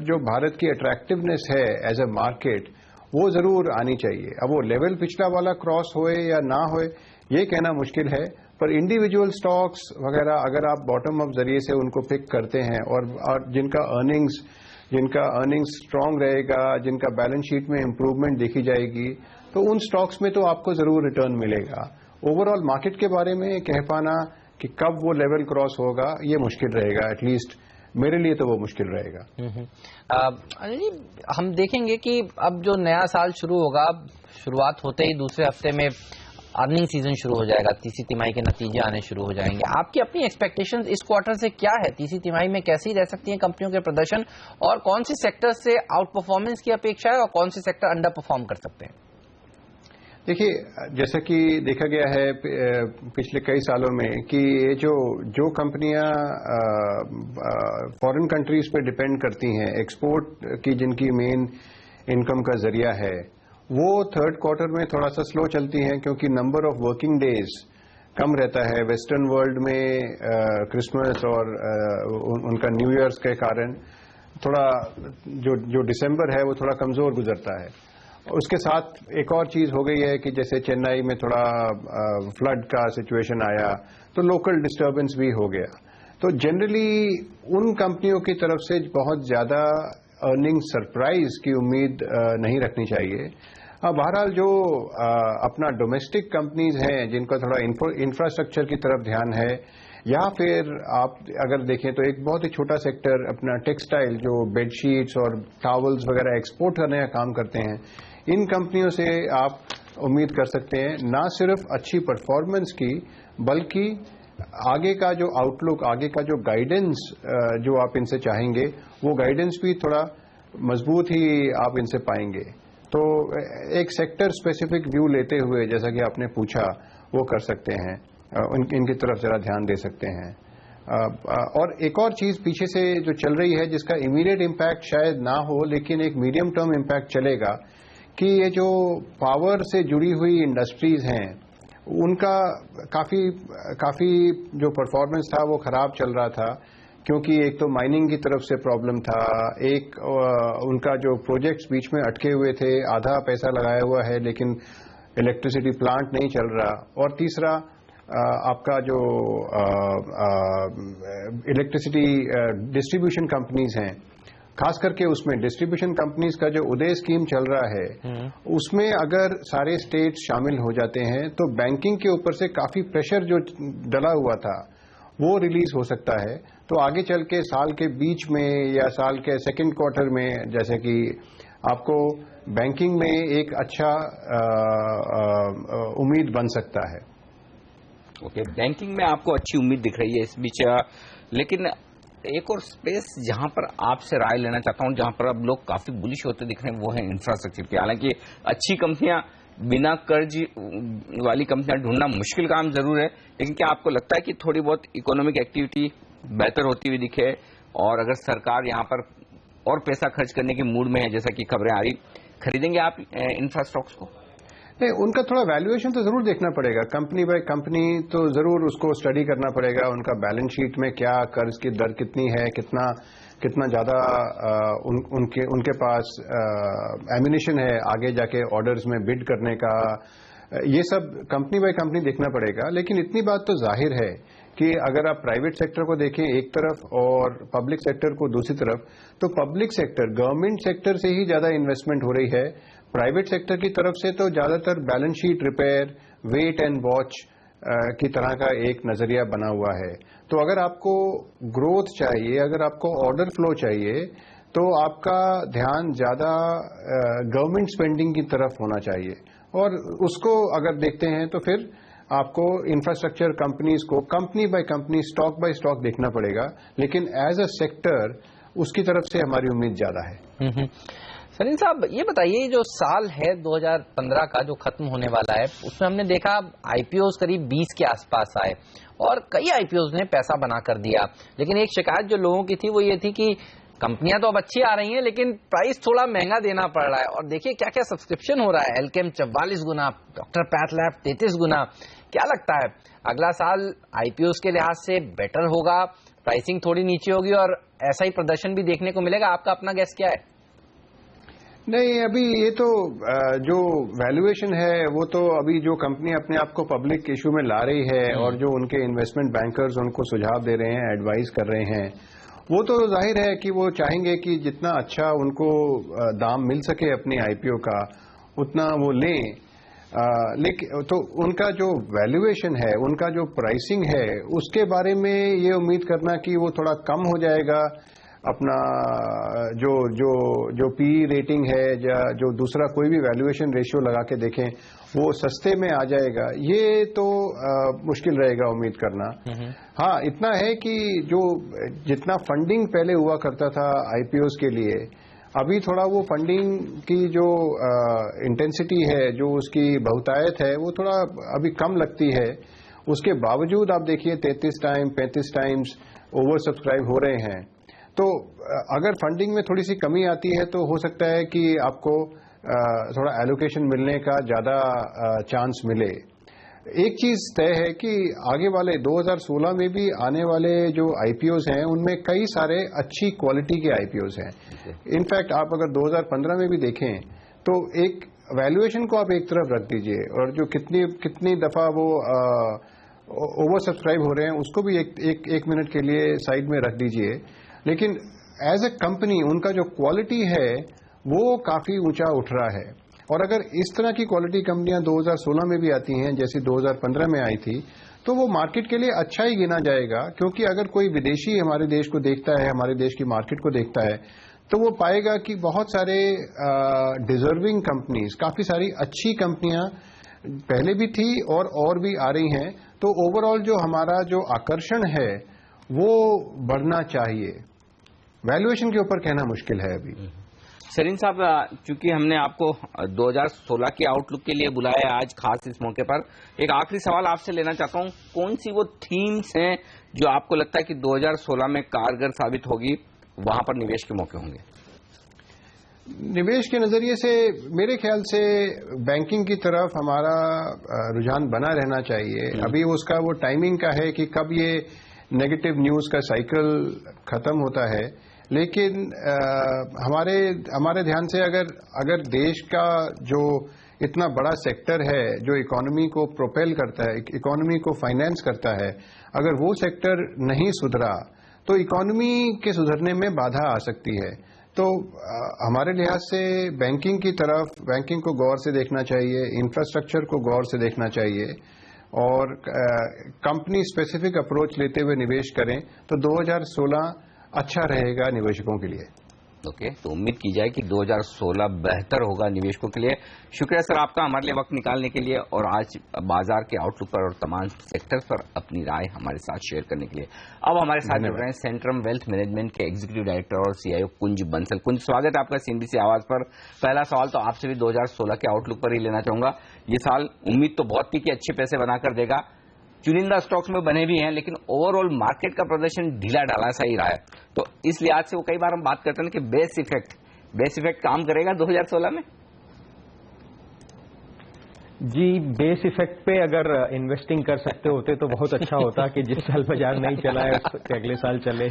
Speaker 7: जो भारत की अट्रैक्टिवनेस है एज ए मार्केट, वो जरूर आनी चाहिए। अब वो लेवल पिछला वाला क्रॉस होए या ना होए, ये कहना मुश्किल है, पर इंडिविजुअल स्टॉक्स वगैरह अगर आप बॉटम अप जरिए से उनको पिक करते हैं और जिनका अर्निंग्स स्ट्रांग रहेगा, जिनका बैलेंस शीट में इंप्रूवमेंट देखी जाएगी, तो उन स्टॉक्स में तो आपको जरूर रिटर्न मिलेगा। ओवरऑल मार्केट के बारे में कह पाना कि कब वो लेवल क्रॉस होगा, ये मुश्किल रहेगा, एटलीस्ट मेरे लिए तो वो मुश्किल रहेगा।
Speaker 4: हम देखेंगे कि अब जो नया साल शुरू होगा, शुरुआत होते ही दूसरे हफ्ते में अर्निंग सीजन शुरू हो जाएगा, तीसरी तिमाही के नतीजे आने शुरू हो जाएंगे। आपकी अपनी एक्सपेक्टेशंस इस क्वार्टर से क्या है? तीसरी तिमाही में कैसी रह सकती हैं कंपनियों के प्रदर्शन और कौन से सेक्टर से आउट परफॉर्मेंस की अपेक्षा है और कौन से सेक्टर अंडर परफॉर्म कर सकते हैं?
Speaker 7: देखिए, जैसा कि देखा गया है पिछले कई सालों में कि ये जो कंपनियां फॉरेन कंट्रीज पे डिपेंड करती हैं, एक्सपोर्ट की जिनकी मेन इनकम का जरिया है, वो थर्ड क्वार्टर में थोड़ा सा स्लो चलती हैं क्योंकि नंबर ऑफ वर्किंग डेज कम रहता है। वेस्टर्न वर्ल्ड में क्रिसमस और उनका न्यू ईयर्स के कारण थोड़ा जो दिसंबर है वो थोड़ा कमजोर गुजरता है। उसके साथ एक और चीज हो गई है कि जैसे चेन्नई में थोड़ा फ्लड का सिचुएशन आया तो लोकल डिस्टर्बेंस भी हो गया। तो जनरली उन कंपनियों की तरफ से बहुत ज्यादा अर्निंग सरप्राइज की उम्मीद नहीं रखनी चाहिए। बहरहाल जो अपना डोमेस्टिक कंपनीज हैं जिनका थोड़ा इंफ्रास्ट्रक्चर की तरफ ध्यान है या फिर आप अगर देखें तो एक बहुत ही छोटा सेक्टर अपना टेक्सटाइल, जो बेडशीट्स और टॉवल्स वगैरह एक्सपोर्ट करने का काम करते हैं, इन कंपनियों से आप उम्मीद कर सकते हैं ना सिर्फ अच्छी परफॉर्मेंस की, बल्कि आगे का जो आउटलुक, आगे का जो गाइडेंस जो आप इनसे चाहेंगे, वो गाइडेंस भी थोड़ा मजबूत ही आप इनसे पाएंगे। तो एक सेक्टर स्पेसिफिक व्यू लेते हुए, जैसा कि आपने पूछा, वो कर सकते हैं, इनकी तरफ जरा ध्यान दे सकते हैं। और एक और चीज पीछे से जो चल रही है, जिसका इमीडिएट इम्पैक्ट शायद ना हो, लेकिन एक मीडियम टर्म इम्पैक्ट चलेगा, कि ये जो पावर से जुड़ी हुई इंडस्ट्रीज हैं, उनका काफी जो परफॉर्मेंस था वो खराब चल रहा था, क्योंकि एक तो माइनिंग की तरफ से प्रॉब्लम था, एक उनका जो प्रोजेक्ट्स बीच में अटके हुए थे, आधा पैसा लगाया हुआ है लेकिन इलेक्ट्रिसिटी प्लांट नहीं चल रहा, और तीसरा आपका जो इलेक्ट्रिसिटी डिस्ट्रीब्यूशन कंपनीज हैं, खास करके उसमें डिस्ट्रीब्यूशन कंपनीज का जो उदय स्कीम चल रहा है, उसमें अगर सारे स्टेट्स शामिल हो जाते हैं तो बैंकिंग के ऊपर से काफी प्रेशर जो डला हुआ था वो रिलीज हो सकता है। तो आगे चल के साल के बीच में या साल के सेकेंड क्वार्टर में, जैसे कि आपको बैंकिंग में एक अच्छा उम्मीद बन सकता है।
Speaker 1: ओके, बैंकिंग में आपको अच्छी उम्मीद दिख रही है इस बीच। लेकिन एक और स्पेस जहां पर आपसे राय लेना चाहता हूं, जहां पर अब लोग काफी बुलिश होते दिख रहे हैं, वो है इंफ्रास्ट्रक्चर की। हालांकि अच्छी कंपनियां, बिना कर्ज वाली कंपनियां ढूंढना मुश्किल काम जरूर है, लेकिन क्या आपको लगता है कि थोड़ी बहुत इकोनॉमिक एक्टिविटी बेहतर होती हुई दिखे, और अगर सरकार यहां पर और पैसा खर्च करने के मूड में है, जैसा कि खबरें आ रही, खरीदेंगे आप इंफ्रास्ट्रक्स को?
Speaker 7: नहीं, उनका थोड़ा वैल्यूएशन तो जरूर देखना पड़ेगा, कंपनी बाय कंपनी तो जरूर उसको स्टडी करना पड़ेगा। उनका बैलेंस शीट में क्या कर्ज की दर कितनी है, कितना ज्यादा उनके पास एमिनिशन है आगे जाके ऑर्डर्स में बिड करने का, ये सब कंपनी बाय कंपनी देखना पड़ेगा। लेकिन इतनी बात तो जाहिर है कि अगर आप प्राइवेट सेक्टर को देखें एक तरफ और पब्लिक सेक्टर को दूसरी तरफ, तो पब्लिक सेक्टर, गवर्नमेंट सेक्टर से ही ज्यादा इन्वेस्टमेंट हो रही है। प्राइवेट सेक्टर की तरफ से तो ज्यादातर balance sheet repair, wait and watch की तरह का एक नजरिया बना हुआ है। तो अगर आपको ग्रोथ चाहिए, अगर आपको ऑर्डर फ्लो चाहिए, तो आपका ध्यान ज्यादा गवर्नमेंट स्पेंडिंग की तरफ होना चाहिए, और उसको अगर देखते हैं तो फिर आपको इंफ्रास्ट्रक्चर कंपनीज को company by company, stock by stock देखना पड़ेगा। लेकिन एज अ सेक्टर उसकी तरफ से हमारी उम्मीद ज्यादा है।
Speaker 4: सलीम साहब, ये बताइए, जो साल है 2015 का जो खत्म होने वाला है, उसमें हमने देखा आईपीओज करीब 20 के आसपास आए और कई आईपीओज ने पैसा बना कर दिया। लेकिन एक शिकायत जो लोगों की थी वो ये थी कि कंपनियां तो अब अच्छी आ रही हैं, लेकिन प्राइस थोड़ा महंगा देना पड़ रहा है। और देखिए क्या क्या सब्सक्रिप्शन हो रहा है, एल्केम 44 गुना, डॉक्टर पैथ लैब 33 गुना। क्या लगता है अगला साल आईपीओज के लिहाज से बेटर होगा, प्राइसिंग थोड़ी नीचे होगी और ऐसा ही प्रदर्शन भी देखने को मिलेगा? आपका अपना गेस क्या है?
Speaker 7: नहीं, अभी ये तो जो वैल्यूएशन है वो तो अभी जो कंपनी अपने आप को पब्लिक इशू में ला रही है और जो उनके इन्वेस्टमेंट बैंकर्स उनको सुझाव दे रहे हैं, एडवाइस कर रहे हैं, वो तो जाहिर है कि वो चाहेंगे कि जितना अच्छा उनको दाम मिल सके अपनी आईपीओ का, उतना वो लें। लेकिन तो उनका जो वैल्यूएशन है, उनका जो प्राइसिंग है, उसके बारे में ये उम्मीद करना कि वो थोड़ा कम हो जाएगा, अपना जो पी रेटिंग है या जो दूसरा कोई भी वैल्यूएशन रेशियो लगा के देखें वो सस्ते में आ जाएगा, ये तो मुश्किल रहेगा उम्मीद करना। हाँ, इतना है कि जो जितना फंडिंग पहले हुआ करता था आईपीओज के लिए, अभी थोड़ा वो फंडिंग की जो इंटेंसिटी है, जो उसकी बहुतायत है, वो थोड़ा अभी कम लगती है। उसके बावजूद आप देखिए 33 टाइम 35 टाइम्स ओवर सब्सक्राइब हो रहे हैं। तो अगर फंडिंग में थोड़ी सी कमी आती है तो हो सकता है कि आपको थोड़ा एलोकेशन मिलने का ज्यादा चांस मिले। एक चीज तय है कि आगे वाले 2016 में भी आने वाले जो आईपीओज हैं उनमें कई सारे अच्छी क्वालिटी के आईपीओज हैं। इनफैक्ट आप अगर 2015 में भी देखें तो एक वैल्यूएशन को आप एक तरफ रख दीजिए और जो कितनी दफा वो ओवर सब्सक्राइब हो रहे हैं उसको भी एक मिनट के लिए साइड में रख दीजिए। लेकिन एज ए कंपनी उनका जो क्वालिटी है वो काफी ऊंचा उठ रहा है, और अगर इस तरह की क्वालिटी कंपनियां 2016 में भी आती हैं जैसी 2015 में आई थी, तो वो मार्केट के लिए अच्छा ही गिना जाएगा, क्योंकि अगर कोई विदेशी हमारे देश को देखता है, हमारे देश की मार्केट को देखता है, तो वो पाएगा कि बहुत सारे डिजर्विंग कंपनीज, काफी सारी अच्छी कंपनियां पहले भी थी और भी आ रही हैं। तो ओवरऑल जो हमारा जो आकर्षण है वो बढ़ना चाहिए। वैल्यूएशन के ऊपर कहना मुश्किल है अभी।
Speaker 1: सरीन साहब, चूंकि हमने आपको 2016 के आउटलुक के लिए बुलाया आज खास इस मौके पर, एक आखिरी सवाल आपसे लेना चाहता हूं, कौन सी वो थीम्स हैं जो आपको लगता है कि 2016 में कारगर साबित होगी, वहां पर निवेश के मौके होंगे?
Speaker 7: निवेश के नजरिए से मेरे ख्याल से बैंकिंग की तरफ हमारा रुझान बना रहना चाहिए। अभी उसका वो टाइमिंग का है कि कब ये नेगेटिव न्यूज का साइकिल खत्म होता है, लेकिन हमारे ध्यान से अगर देश का जो इतना बड़ा सेक्टर है जो इकोनॉमी को प्रोपेल करता है, इकोनॉमी को फाइनेंस करता है, अगर वो सेक्टर नहीं सुधरा तो इकोनॉमी के सुधरने में बाधा आ सकती है। तो हमारे लिहाज से बैंकिंग की तरफ, बैंकिंग को गौर से देखना चाहिए, इंफ्रास्ट्रक्चर को गौर से देखना चाहिए और कंपनी स्पेसिफिक अप्रोच लेते हुए निवेश करें तो 2016 अच्छा रहेगा निवेशकों के लिए।
Speaker 1: ओके, तो उम्मीद की जाए कि 2016 बेहतर होगा निवेशकों के लिए। शुक्रिया सर आपका हमारे लिए वक्त निकालने के लिए और आज बाजार के आउटलुक पर और तमाम सेक्टर्स पर अपनी राय हमारे साथ शेयर करने के लिए। अब हमारे साथ जुड़ रहे हैं सेंट्रम वेल्थ मैनेजमेंट के एग्जीक्यूटिव डायरेक्टर और सीआईओ कुंज बंसल। कुंज, स्वागत है आपका सीएनबीसी आवाज पर। पहला सवाल तो आपसे भी 2016 के आउटलुक पर ही लेना चाहूंगा। ये साल उम्मीद तो बहुत थी कि अच्छे पैसे बनाकर देगा, चुनिंदा स्टॉक्स में बने भी हैं, लेकिन ओवरऑल मार्केट का प्रदर्शन ढीला ढाला सा ही रहा है। तो इस लिहाज से वो कई बार हम बात करते हैं कि बेस इफेक्ट काम करेगा 2016 में?
Speaker 8: जी, बेस इफेक्ट पे अगर इन्वेस्टिंग कर सकते होते तो बहुत अच्छा होता कि जिस साल बाजार नहीं चला है उसके अगले साल चले।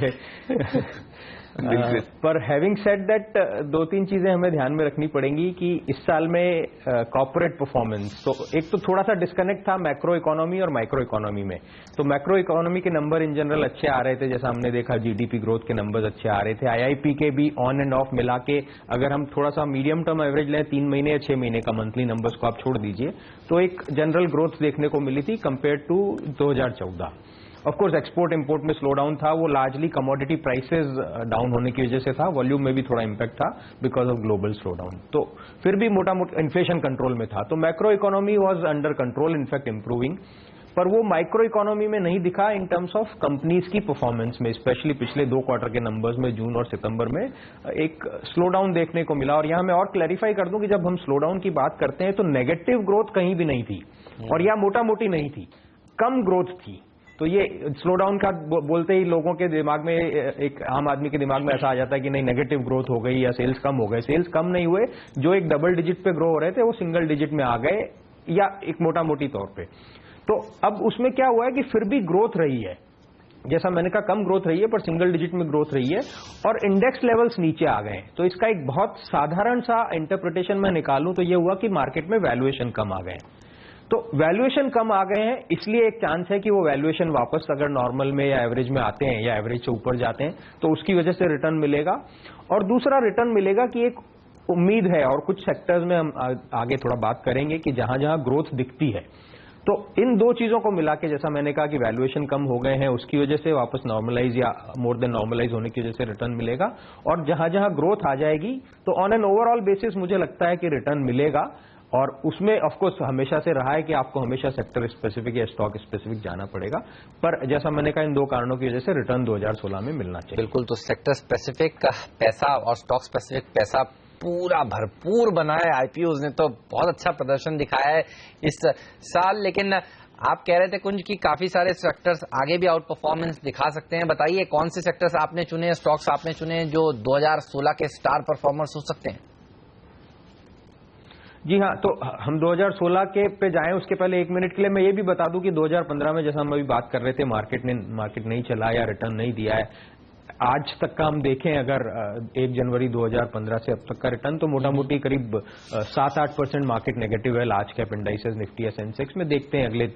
Speaker 8: पर हैविंग सेड दैट, दो तीन चीजें हमें ध्यान में रखनी पड़ेंगी कि इस साल में कॉर्पोरेट परफॉर्मेंस, तो एक तो थोड़ा सा डिस्कनेक्ट था मैक्रो इकोनॉमी और माइक्रो इकोनॉमी में। तो मैक्रो इकोनॉमी के नंबर इन जनरल अच्छे आ रहे थे, जैसा हमने देखा जीडीपी ग्रोथ के नंबर्स अच्छे आ रहे थे। आईआईपी के भी ऑन एंड ऑफ मिला के अगर हम थोड़ा सा मीडियम टर्म एवरेज लें, 3 महीने या 6 महीने का मंथली नंबर्स को आप छोड़ दीजिए, तो एक जनरल ग्रोथ देखने को मिली थी compare to 2014। Of course export import में स्लो डाउन था, वो लार्जली कमोडिटी प्राइसेस डाउन होने की वजह से था, वॉल्यूम में भी थोड़ा इंपैक्ट था because of global slow down. तो फिर भी मोटा मोटा इन्फ्लेशन कंट्रोल में था, तो macro economy was under control, in fact improving. पर वो माइक्रो इकोनॉमी में नहीं दिखा इन टर्म्स ऑफ कंपनीज की परफॉर्मेंस में, स्पेशली पिछले 2 क्वार्टर के नंबर्स में जून और सितंबर में एक स्लो डाउन देखने को मिला। और यहां मैं और क्लैरिफाई कर दूं कि जब हम स्लो डाउन की बात करते हैं तो नेगेटिव ग्रोथ कहीं भी नहीं थी और या मोटा मोटी नहीं थी, कम ग्रोथ थी। तो ये स्लो डाउन का बोलते ही लोगों के दिमाग में, एक आम आदमी के दिमाग में ऐसा आ जाता है कि नहीं नेगेटिव ग्रोथ हो गई या सेल्स कम हो गए। सेल्स कम नहीं हुए, जो एक डबल डिजिट पे ग्रो हो रहे थे वो सिंगल डिजिट में आ गए, या एक मोटा मोटी तौर पे। तो अब उसमें क्या हुआ है कि फिर भी ग्रोथ रही है, जैसा मैंने कहा कम ग्रोथ रही है पर सिंगल डिजिट में ग्रोथ रही है, और इंडेक्स लेवल्स नीचे आ गए। तो इसका एक बहुत साधारण सा इंटरप्रिटेशन मैं निकालूं तो ये हुआ कि मार्केट में वैल्यूएशन कम आ गए। तो वैल्यूएशन कम आ गए हैं, इसलिए एक चांस है कि वो वैल्यूएशन वापस अगर नॉर्मल में या एवरेज में आते हैं या एवरेज से ऊपर जाते हैं तो उसकी वजह से रिटर्न मिलेगा। और दूसरा रिटर्न मिलेगा कि एक उम्मीद है, और कुछ सेक्टर्स में हम आगे थोड़ा बात करेंगे कि जहां जहां ग्रोथ दिखती है, तो इन दो चीजों को मिला के, जैसा मैंने कहा कि वैल्यूएशन कम हो गए हैं, उसकी वजह से वापस नॉर्मलाइज या मोर देन नॉर्मलाइज होने की वजह से रिटर्न मिलेगा। और जहां जहां ग्रोथ आ जाएगी तो ऑन एन ओवरऑल बेसिस मुझे लगता है कि रिटर्न मिलेगा। और उसमें ऑफकोर्स हमेशा से रहा है कि आपको हमेशा सेक्टर स्पेसिफिक या स्टॉक स्पेसिफिक जाना पड़ेगा, पर जैसा मैंने कहा इन दो कारणों की वजह से रिटर्न 2016 में मिलना चाहिए।
Speaker 4: बिल्कुल, तो सेक्टर स्पेसिफिक का पैसा और स्टॉक स्पेसिफिक पैसा पूरा भरपूर बना है। आईपीओज ने तो बहुत अच्छा प्रदर्शन दिखाया है इस साल, लेकिन आप कह रहे थे कुंज कि काफी सारे सेक्टर्स आगे भी आउट परफॉर्मेंस दिखा सकते हैं। बताइए कौन से सेक्टर्स आपने चुने, स्टॉक्स आपने चुने जो 2016 के स्टार परफॉर्मर्स हो सकते हैं?
Speaker 8: जी हाँ, तो हम 2016 के पे जाएं उसके पहले 1 मिनट के लिए मैं ये भी बता दूं कि 2015 में जैसा हम अभी बात कर रहे थे, मार्केट नहीं चला या रिटर्न नहीं दिया है। आज तक का हम देखें अगर 1 जनवरी 2015 से अब तक का रिटर्न, तो मोटा मोटी करीब 7-8% मार्केट नेगेटिव है। लार्ज कैप इंडाइसेस निफ्टी या सेंसेक्स में, देखते हैं अगले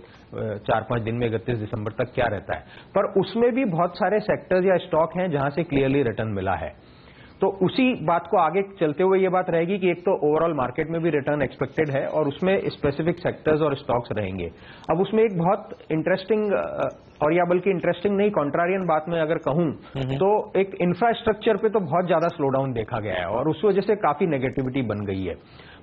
Speaker 8: 4-5 दिन में 31 दिसंबर तक क्या रहता है। पर उसमें भी बहुत सारे सेक्टर्स या स्टॉक हैं जहां से क्लियरली रिटर्न मिला है। तो उसी बात को आगे चलते हुए ये बात रहेगी कि एक तो ओवरऑल मार्केट में भी रिटर्न एक्सपेक्टेड है और उसमें स्पेसिफिक सेक्टर्स और स्टॉक्स रहेंगे। अब उसमें एक बहुत इंटरेस्टिंग और या बल्कि इंटरेस्टिंग नहीं, कॉन्ट्रारियन बात में अगर कहूं तो एक इंफ्रास्ट्रक्चर पे तो बहुत ज्यादा स्लो डाउन देखा गया है और उस वजह से काफी नेगेटिविटी बन गई है।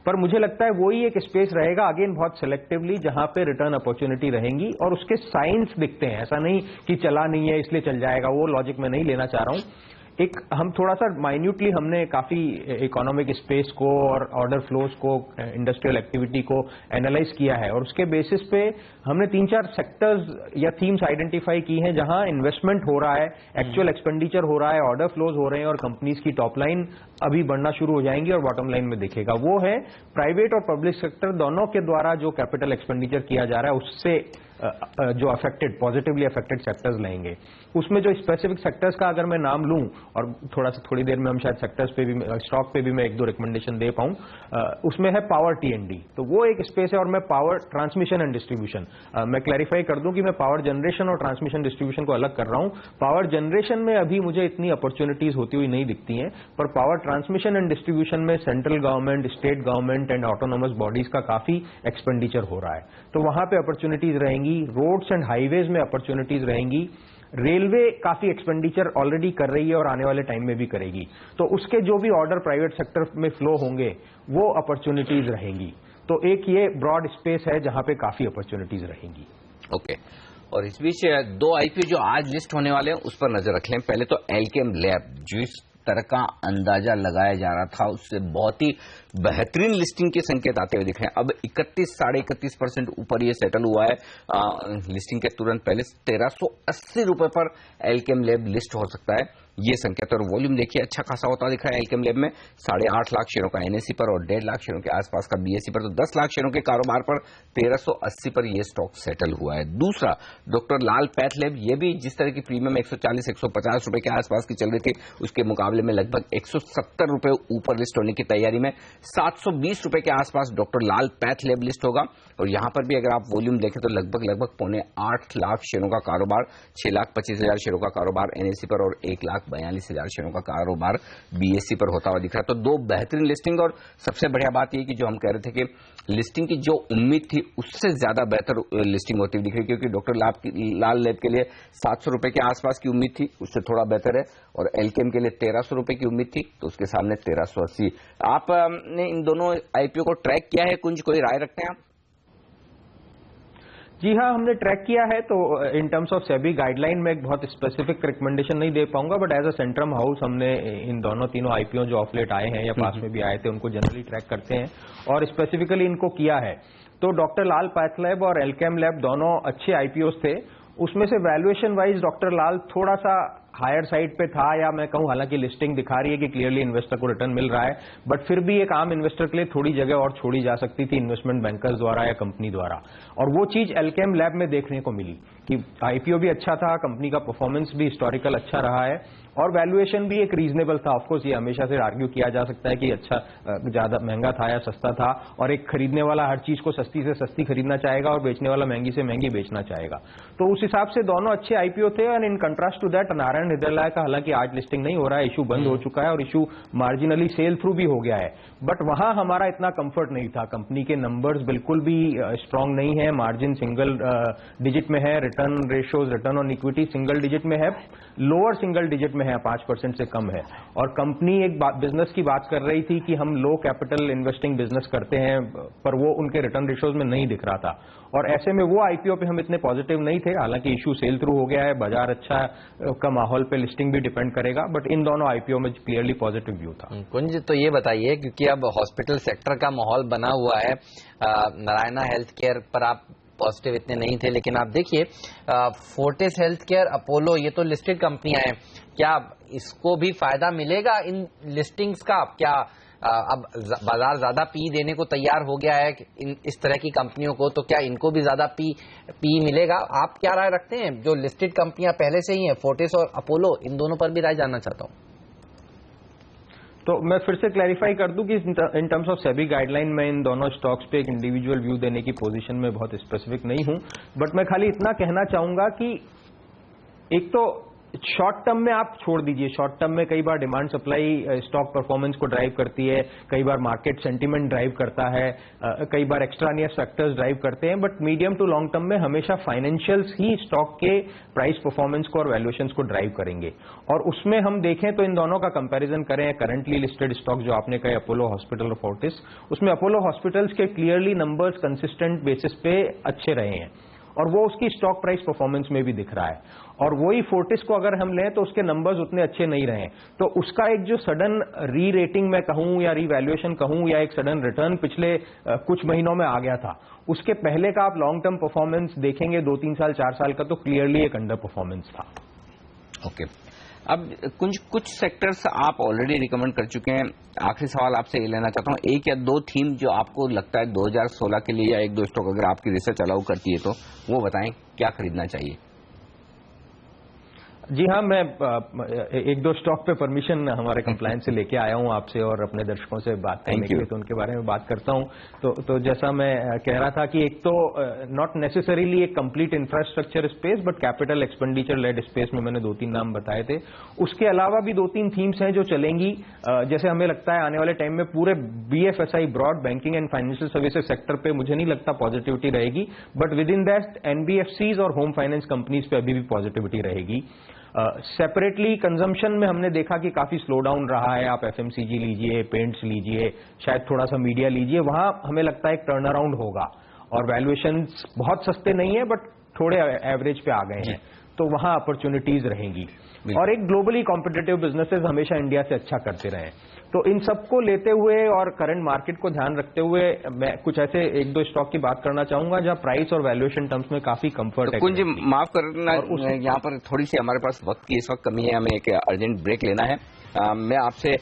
Speaker 8: पर मुझे लगता है वही एक स्पेस रहेगा अगेन बहुत सिलेक्टिवली जहां पे रिटर्न अपॉर्चुनिटी रहेंगी और उसके साइंस दिखते हैं। ऐसा नहीं कि चला नहीं है इसलिए चल जाएगा, वो लॉजिक मैं नहीं लेना चाह रहा हूं। एक हम थोड़ा सा माइन्यूटली हमने काफी इकोनॉमिक स्पेस को और ऑर्डर फ्लोज को, इंडस्ट्रियल एक्टिविटी को एनालाइज किया है और उसके बेसिस पे हमने 3-4 सेक्टर्स या थीम्स आइडेंटिफाई की हैं जहां इन्वेस्टमेंट हो रहा है, एक्चुअल एक्सपेंडिचर हो रहा है, ऑर्डर फ्लोज हो रहे हैं और कंपनीज की टॉप लाइन अभी बढ़ना शुरू हो जाएंगी और बॉटम लाइन में दिखेगा। वो है प्राइवेट और पब्लिक सेक्टर दोनों के द्वारा जो कैपिटल एक्सपेंडिचर किया जा रहा है उससे जो अफेक्टेड, पॉजिटिवली अफेक्टेड सेक्टर्स लेंगे। उसमें जो स्पेसिफिक सेक्टर्स का अगर मैं नाम लूं और थोड़ी देर में हम शायद सेक्टर्स पे भी, स्टॉक पे भी मैं 1-2 रिकमेंडेशन दे पाऊं, उसमें है पावर T&D। तो वो एक स्पेस है और मैं पावर ट्रांसमिशन एंड डिस्ट्रीब्यूशन, मैं क्लैरिफाई कर दूं कि मैं पावर जनरेशन और ट्रांसमिशन डिस्ट्रीब्यूशन को अलग कर रहा हूं। पावर जनरेशन में अभी मुझे इतनी अपॉर्चुनिटीज होती हुई नहीं दिखती हैं, पर पावर ट्रांसमिशन एंड डिस्ट्रीब्यूशन में central government, state government and autonomous bodies का काफी एक्सपेंडिचर हो रहा है, तो वहां पे अपॉर्चुनिटीज रहेंगी। रोड्स एंड हाईवेज में अपॉर्चुनिटीज रहेंगी। रेलवे काफी एक्सपेंडिचर ऑलरेडी कर रही है और आने वाले टाइम में भी करेगी, तो उसके जो भी ऑर्डर प्राइवेट सेक्टर में फ्लो होंगे वो अपॉर्चुनिटीज रहेंगी। तो एक ये ब्रॉड स्पेस है जहां पे काफी अपॉर्चुनिटीज रहेंगी।
Speaker 1: ओके, और इस बीच 2 आईपीओ जो आज लिस्ट होने वाले हैं उस पर नजर रख लें। पहले तो एल्केम लैब, जिस तरह का अंदाजा लगाया जा रहा था उससे बहुत ही बेहतरीन लिस्टिंग के संकेत आते हुए दिख रहे हैं। अब 31-31.5% ऊपर ये सेटल हुआ है। लिस्टिंग के तुरंत पहले 1380 रुपए पर एल्केम लैब लिस्ट हो सकता है, ये संकेत। और वॉल्यूम देखिए अच्छा खासा होता दिख रहा है एल्केम लैब में, 8.5 लाख शेयरों का एनएसई पर और 1.5 लाख शेयरों के आसपास का बीएसई पर, तो 10 लाख शेयरों के कारोबार पर 1380 पर यह स्टॉक सेटल हुआ है। दूसरा डॉक्टर लाल पैथ लैब, ये भी जिस तरह की प्रीमियम 140-150 रुपए के आसपास की चल रही थी उसके मुकाबले में लगभग 170 रुपए ऊपर लिस्ट होने की तैयारी में, 720 रुपए के आसपास डॉक्टर लाल पैथ लैब लिस्ट होगा। और यहां पर भी अगर आप वॉल्यूम देखें तो लगभग 8.25 लाख शेयरों का कारोबार, 6,25,000 शेयरों का कारोबार एनएसई पर और 1,42,000 शेयरों का कारोबार बीएसई पर होता हुआ दिख रहा है। तो 2 बेहतरीन लिस्टिंग, और सबसे बढ़िया बात यह कि जो हम कह रहे थे कि लिस्टिंग की जो उम्मीद थी उससे ज्यादा बेहतर लिस्टिंग होती हुई दिख रही है, क्योंकि डॉक्टर लाल लैब के लिए 700 रुपए के आसपास की उम्मीद थी, उससे थोड़ा बेहतर है, और एल्केम के लिए 1300 रुपए की उम्मीद थी तो उसके सामने 1380। आपने इन दोनों आईपीओ को ट्रैक किया है, कुछ कोई राय रखते हैं आप?
Speaker 8: जी हाँ, हमने ट्रैक किया है। तो in terms of SEBI guideline में एक बहुत स्पेसिफिक रिकमेंडेशन नहीं दे पाऊंगा, but as a Centrum house हमने इन तीनों आईपीओ जो ऑफ लेट आए हैं या पास में भी आए थे उनको जनरली ट्रैक करते हैं और स्पेसिफिकली इनको किया है। तो डॉक्टर लाल पैथ लैब और एल्केम लैब दोनों अच्छे आईपीओस थे। उसमें से वैल्यूएशन वाइज डॉक्टर लाल थोड़ा सा हायर साइड पे था, या मैं कहूं हालांकि लिस्टिंग दिखा रही है कि क्लियरली इन्वेस्टर को रिटर्न मिल रहा है, बट फिर भी एक आम इन्वेस्टर के लिए थोड़ी जगह और छोड़ी जा सकती थी इन्वेस्टमेंट बैंकर्स द्वारा या कंपनी द्वारा। और वो चीज एल्केम लैब में देखने को मिली कि आईपीओ भी अच्छा था, कंपनी का परफॉर्मेंस भी हिस्टोरिकल अच्छा रहा है और वैल्यूएशन भी एक रीजनेबल था। ऑफकोर्स ये हमेशा से आर्ग्यू किया जा सकता है कि अच्छा ज्यादा महंगा था या सस्ता था, और एक खरीदने वाला हर चीज को सस्ती से सस्ती खरीदना चाहेगा और बेचने वाला महंगी से महंगी बेचना चाहेगा। तो उस हिसाब से दोनों अच्छे आईपीओ थे। And in contrast to that Narayana Hrudayalaya का हालांकि आज लिस्टिंग नहीं हो रहा है, इशू बंद हो चुका है और इशू मार्जिनली सेल थ्रू भी हो गया है, बट वहां हमारा इतना कंफर्ट नहीं था। कंपनी के नंबर्स बिल्कुल भी स्ट्रांग नहीं है, मार्जिन सिंगल डिजिट में है, return ratios, return on equity single digit में है, लोअर सिंगल डिजिट में है, 5% से कम है। और कंपनी एक बिजनेस की बात कर रही थी कि हम लो कैपिटल इन्वेस्टिंग बिजनेस करते हैं, पर वो उनके रिटर्न रेशियोज में नहीं दिख रहा था। और ऐसे में वो आईपीओ पे हम इतने पॉजिटिव नहीं थे। हालांकि इशू सेल थ्रू हो गया है, बाजार अच्छा का माहौल पे लिस्टिंग भी डिपेंड करेगा, बट इन दोनों आईपीओ में क्लियरली पॉजिटिव व्यू था।
Speaker 4: कुंज, तो ये बताइए, क्योंकि अब हॉस्पिटल सेक्टर का माहौल बना हुआ है, नारायणा हेल्थ केयर पर आप पॉजिटिव इतने नहीं थे, लेकिन आप देखिए फोर्टिस हेल्थ केयर, अपोलो, ये तो लिस्टेड कंपनियां हैं, क्या इसको भी फायदा मिलेगा इन लिस्टिंग्स का? क्या अब बाजार ज्यादा पी देने को तैयार हो गया है इस तरह की कंपनियों को, तो क्या इनको भी ज्यादा पी मिलेगा? आप क्या राय रखते हैं? जो लिस्टेड कंपनियां पहले से ही हैं, फोर्टिस और अपोलो, इन दोनों पर भी राय जानना चाहता हूं।
Speaker 8: तो मैं फिर से क्लैरिफाई कर दूं कि इन टर्म्स ऑफ सेबी गाइडलाइन में इन दोनों स्टॉक्स पे एक इंडिविजुअल व्यू देने की पोजीशन में बहुत स्पेसिफिक नहीं हूं, बट मैं खाली इतना कहना चाहूंगा कि एक तो शॉर्ट टर्म में आप छोड़ दीजिए, शॉर्ट टर्म में कई बार डिमांड सप्लाई स्टॉक परफॉर्मेंस को ड्राइव करती है, कई बार मार्केट सेंटीमेंट ड्राइव करता है, कई बार एक्स्ट्रानियस फैक्टर्स ड्राइव करते हैं, but medium to long term में हमेशा फाइनेंशियल्स ही स्टॉक के प्राइस परफॉर्मेंस को और वैल्यूएशंस को ड्राइव करेंगे। और उसमें हम देखें तो इन दोनों का कंपैरिजन करें, करंटली लिस्टेड स्टॉक जो आपने कहे अपोलो हॉस्पिटल और फोर्टिस, उसमें अपोलो हॉस्पिटल्स के क्लियरली नंबर्स कंसिस्टेंट बेसिस पे अच्छे रहे हैं और वो उसकी स्टॉक प्राइस परफॉर्मेंस में भी दिख रहा है। और वही फोर्टिस को अगर हम लें तो उसके नंबर्स उतने अच्छे नहीं रहे, तो उसका एक जो सडन री रेटिंग मैं कहूं या रीवैल्यूएशन कहूं या एक सडन रिटर्न पिछले कुछ महीनों में आ गया था, उसके पहले का आप लॉन्ग टर्म परफॉर्मेंस देखेंगे 2-3 साल 4 साल का, तो क्लियरली एक अंडर परफॉर्मेंस था।
Speaker 1: ओके, अब कुछ सेक्टर्स आप ऑलरेडी रिकमेंड कर चुके हैं। आखिरी सवाल आपसे ये लेना चाहता हूं, एक या दो थीम जो आपको लगता है 2016 के लिए, या एक दो स्टॉक अगर आपकी रिसर्च अलाउ करती है तो वो बताएं, क्या खरीदना चाहिए?
Speaker 8: जी हाँ, मैं एक दो स्टॉक पे परमिशन हमारे कंप्लायंस से लेके आया हूँ आपसे और अपने दर्शकों से बात करने के लिए, तो उनके बारे में बात करता हूँ। तो जैसा मैं कह रहा था कि एक तो नॉट नेसेसरीली एक complete infrastructure space but capital expenditure led space में मैंने 2-3 नाम बताए थे। उसके अलावा भी 2-3 थीम्स हैं जो चलेंगी, जैसे हमें लगता है आने वाले टाइम में पूरे BFSI broad banking and financial services sector पे मुझे नहीं लगता पॉजिटिविटी रहेगी, but within that NBFCs और होम फाइनेंस कंपनीज पे अभी भी पॉजिटिविटी रहेगी। सेपरेटली कंजम्पशन में हमने देखा कि काफी स्लो डाउन रहा है, आप FMCG लीजिए, पेंट्स लीजिए, शायद थोड़ा सा मीडिया लीजिए, वहां हमें लगता है एक टर्न अराउंड होगा और वैल्यूएशंस बहुत सस्ते नहीं है बट थोड़े एवरेज पे आ गए हैं, तो वहां अपॉर्चुनिटीज रहेंगी। और एक ग्लोबली कॉम्पिटिटिव बिजनेसेस हमेशा इंडिया से अच्छा करते रहे, तो इन सबको लेते हुए और करंट मार्केट को ध्यान रखते हुए मैं कुछ ऐसे एक दो स्टॉक की बात करना चाहूंगा जहां प्राइस और वैल्यूएशन टर्म्स में काफी कंफर्ट है।
Speaker 1: कुंज माफ करना, यहाँ पर थोड़ी सी हमारे पास वक्त की इस वक्त कमी है, हमें एक अर्जेंट ब्रेक लेना है। मैं आपसे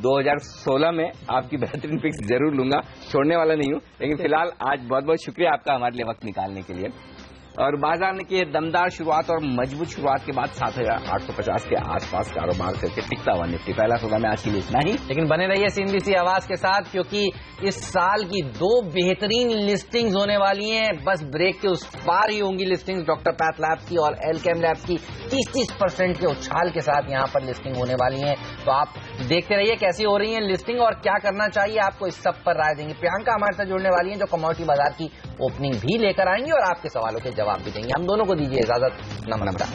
Speaker 1: 2016 में आपकी बेहतरीन पिक्स जरूर लूंगा, छोड़ने वाला नहीं हूं, लेकिन फिलहाल आज बहुत बहुत शुक्रिया आपका हमारे लिए वक्त निकालने के लिए। और बाजार ने की दमदार शुरुआत और मजबूत शुरुआत के बाद 7,850 के आसपास कारोबार करके टिकता हुआ निफ्टी पहला सौदा में आज के लिए इतना ही।
Speaker 4: लेकिन बने रहिए CNBC आवाज के साथ, क्योंकि इस साल की 2 बेहतरीन लिस्टिंग्स होने वाली हैं। बस ब्रेक के उस पार ही होंगी लिस्टिंग्स, डॉक्टर पैथ लैब्स की और एलकेम लैब्स की 30% के उछाल के साथ यहाँ पर लिस्टिंग होने वाली है। तो आप देखते रहिए कैसी हो रही है लिस्टिंग और क्या करना चाहिए आपको, इस सब पर राय देंगे। प्रियंका हमारे साथ जुड़ने वाली है जो कमोडिटी बाजार की ओपनिंग भी लेकर आएंगी और आपके सवालों के जवाब भी देंगे। हम दोनों को दीजिए इजाजत, नमस्कार।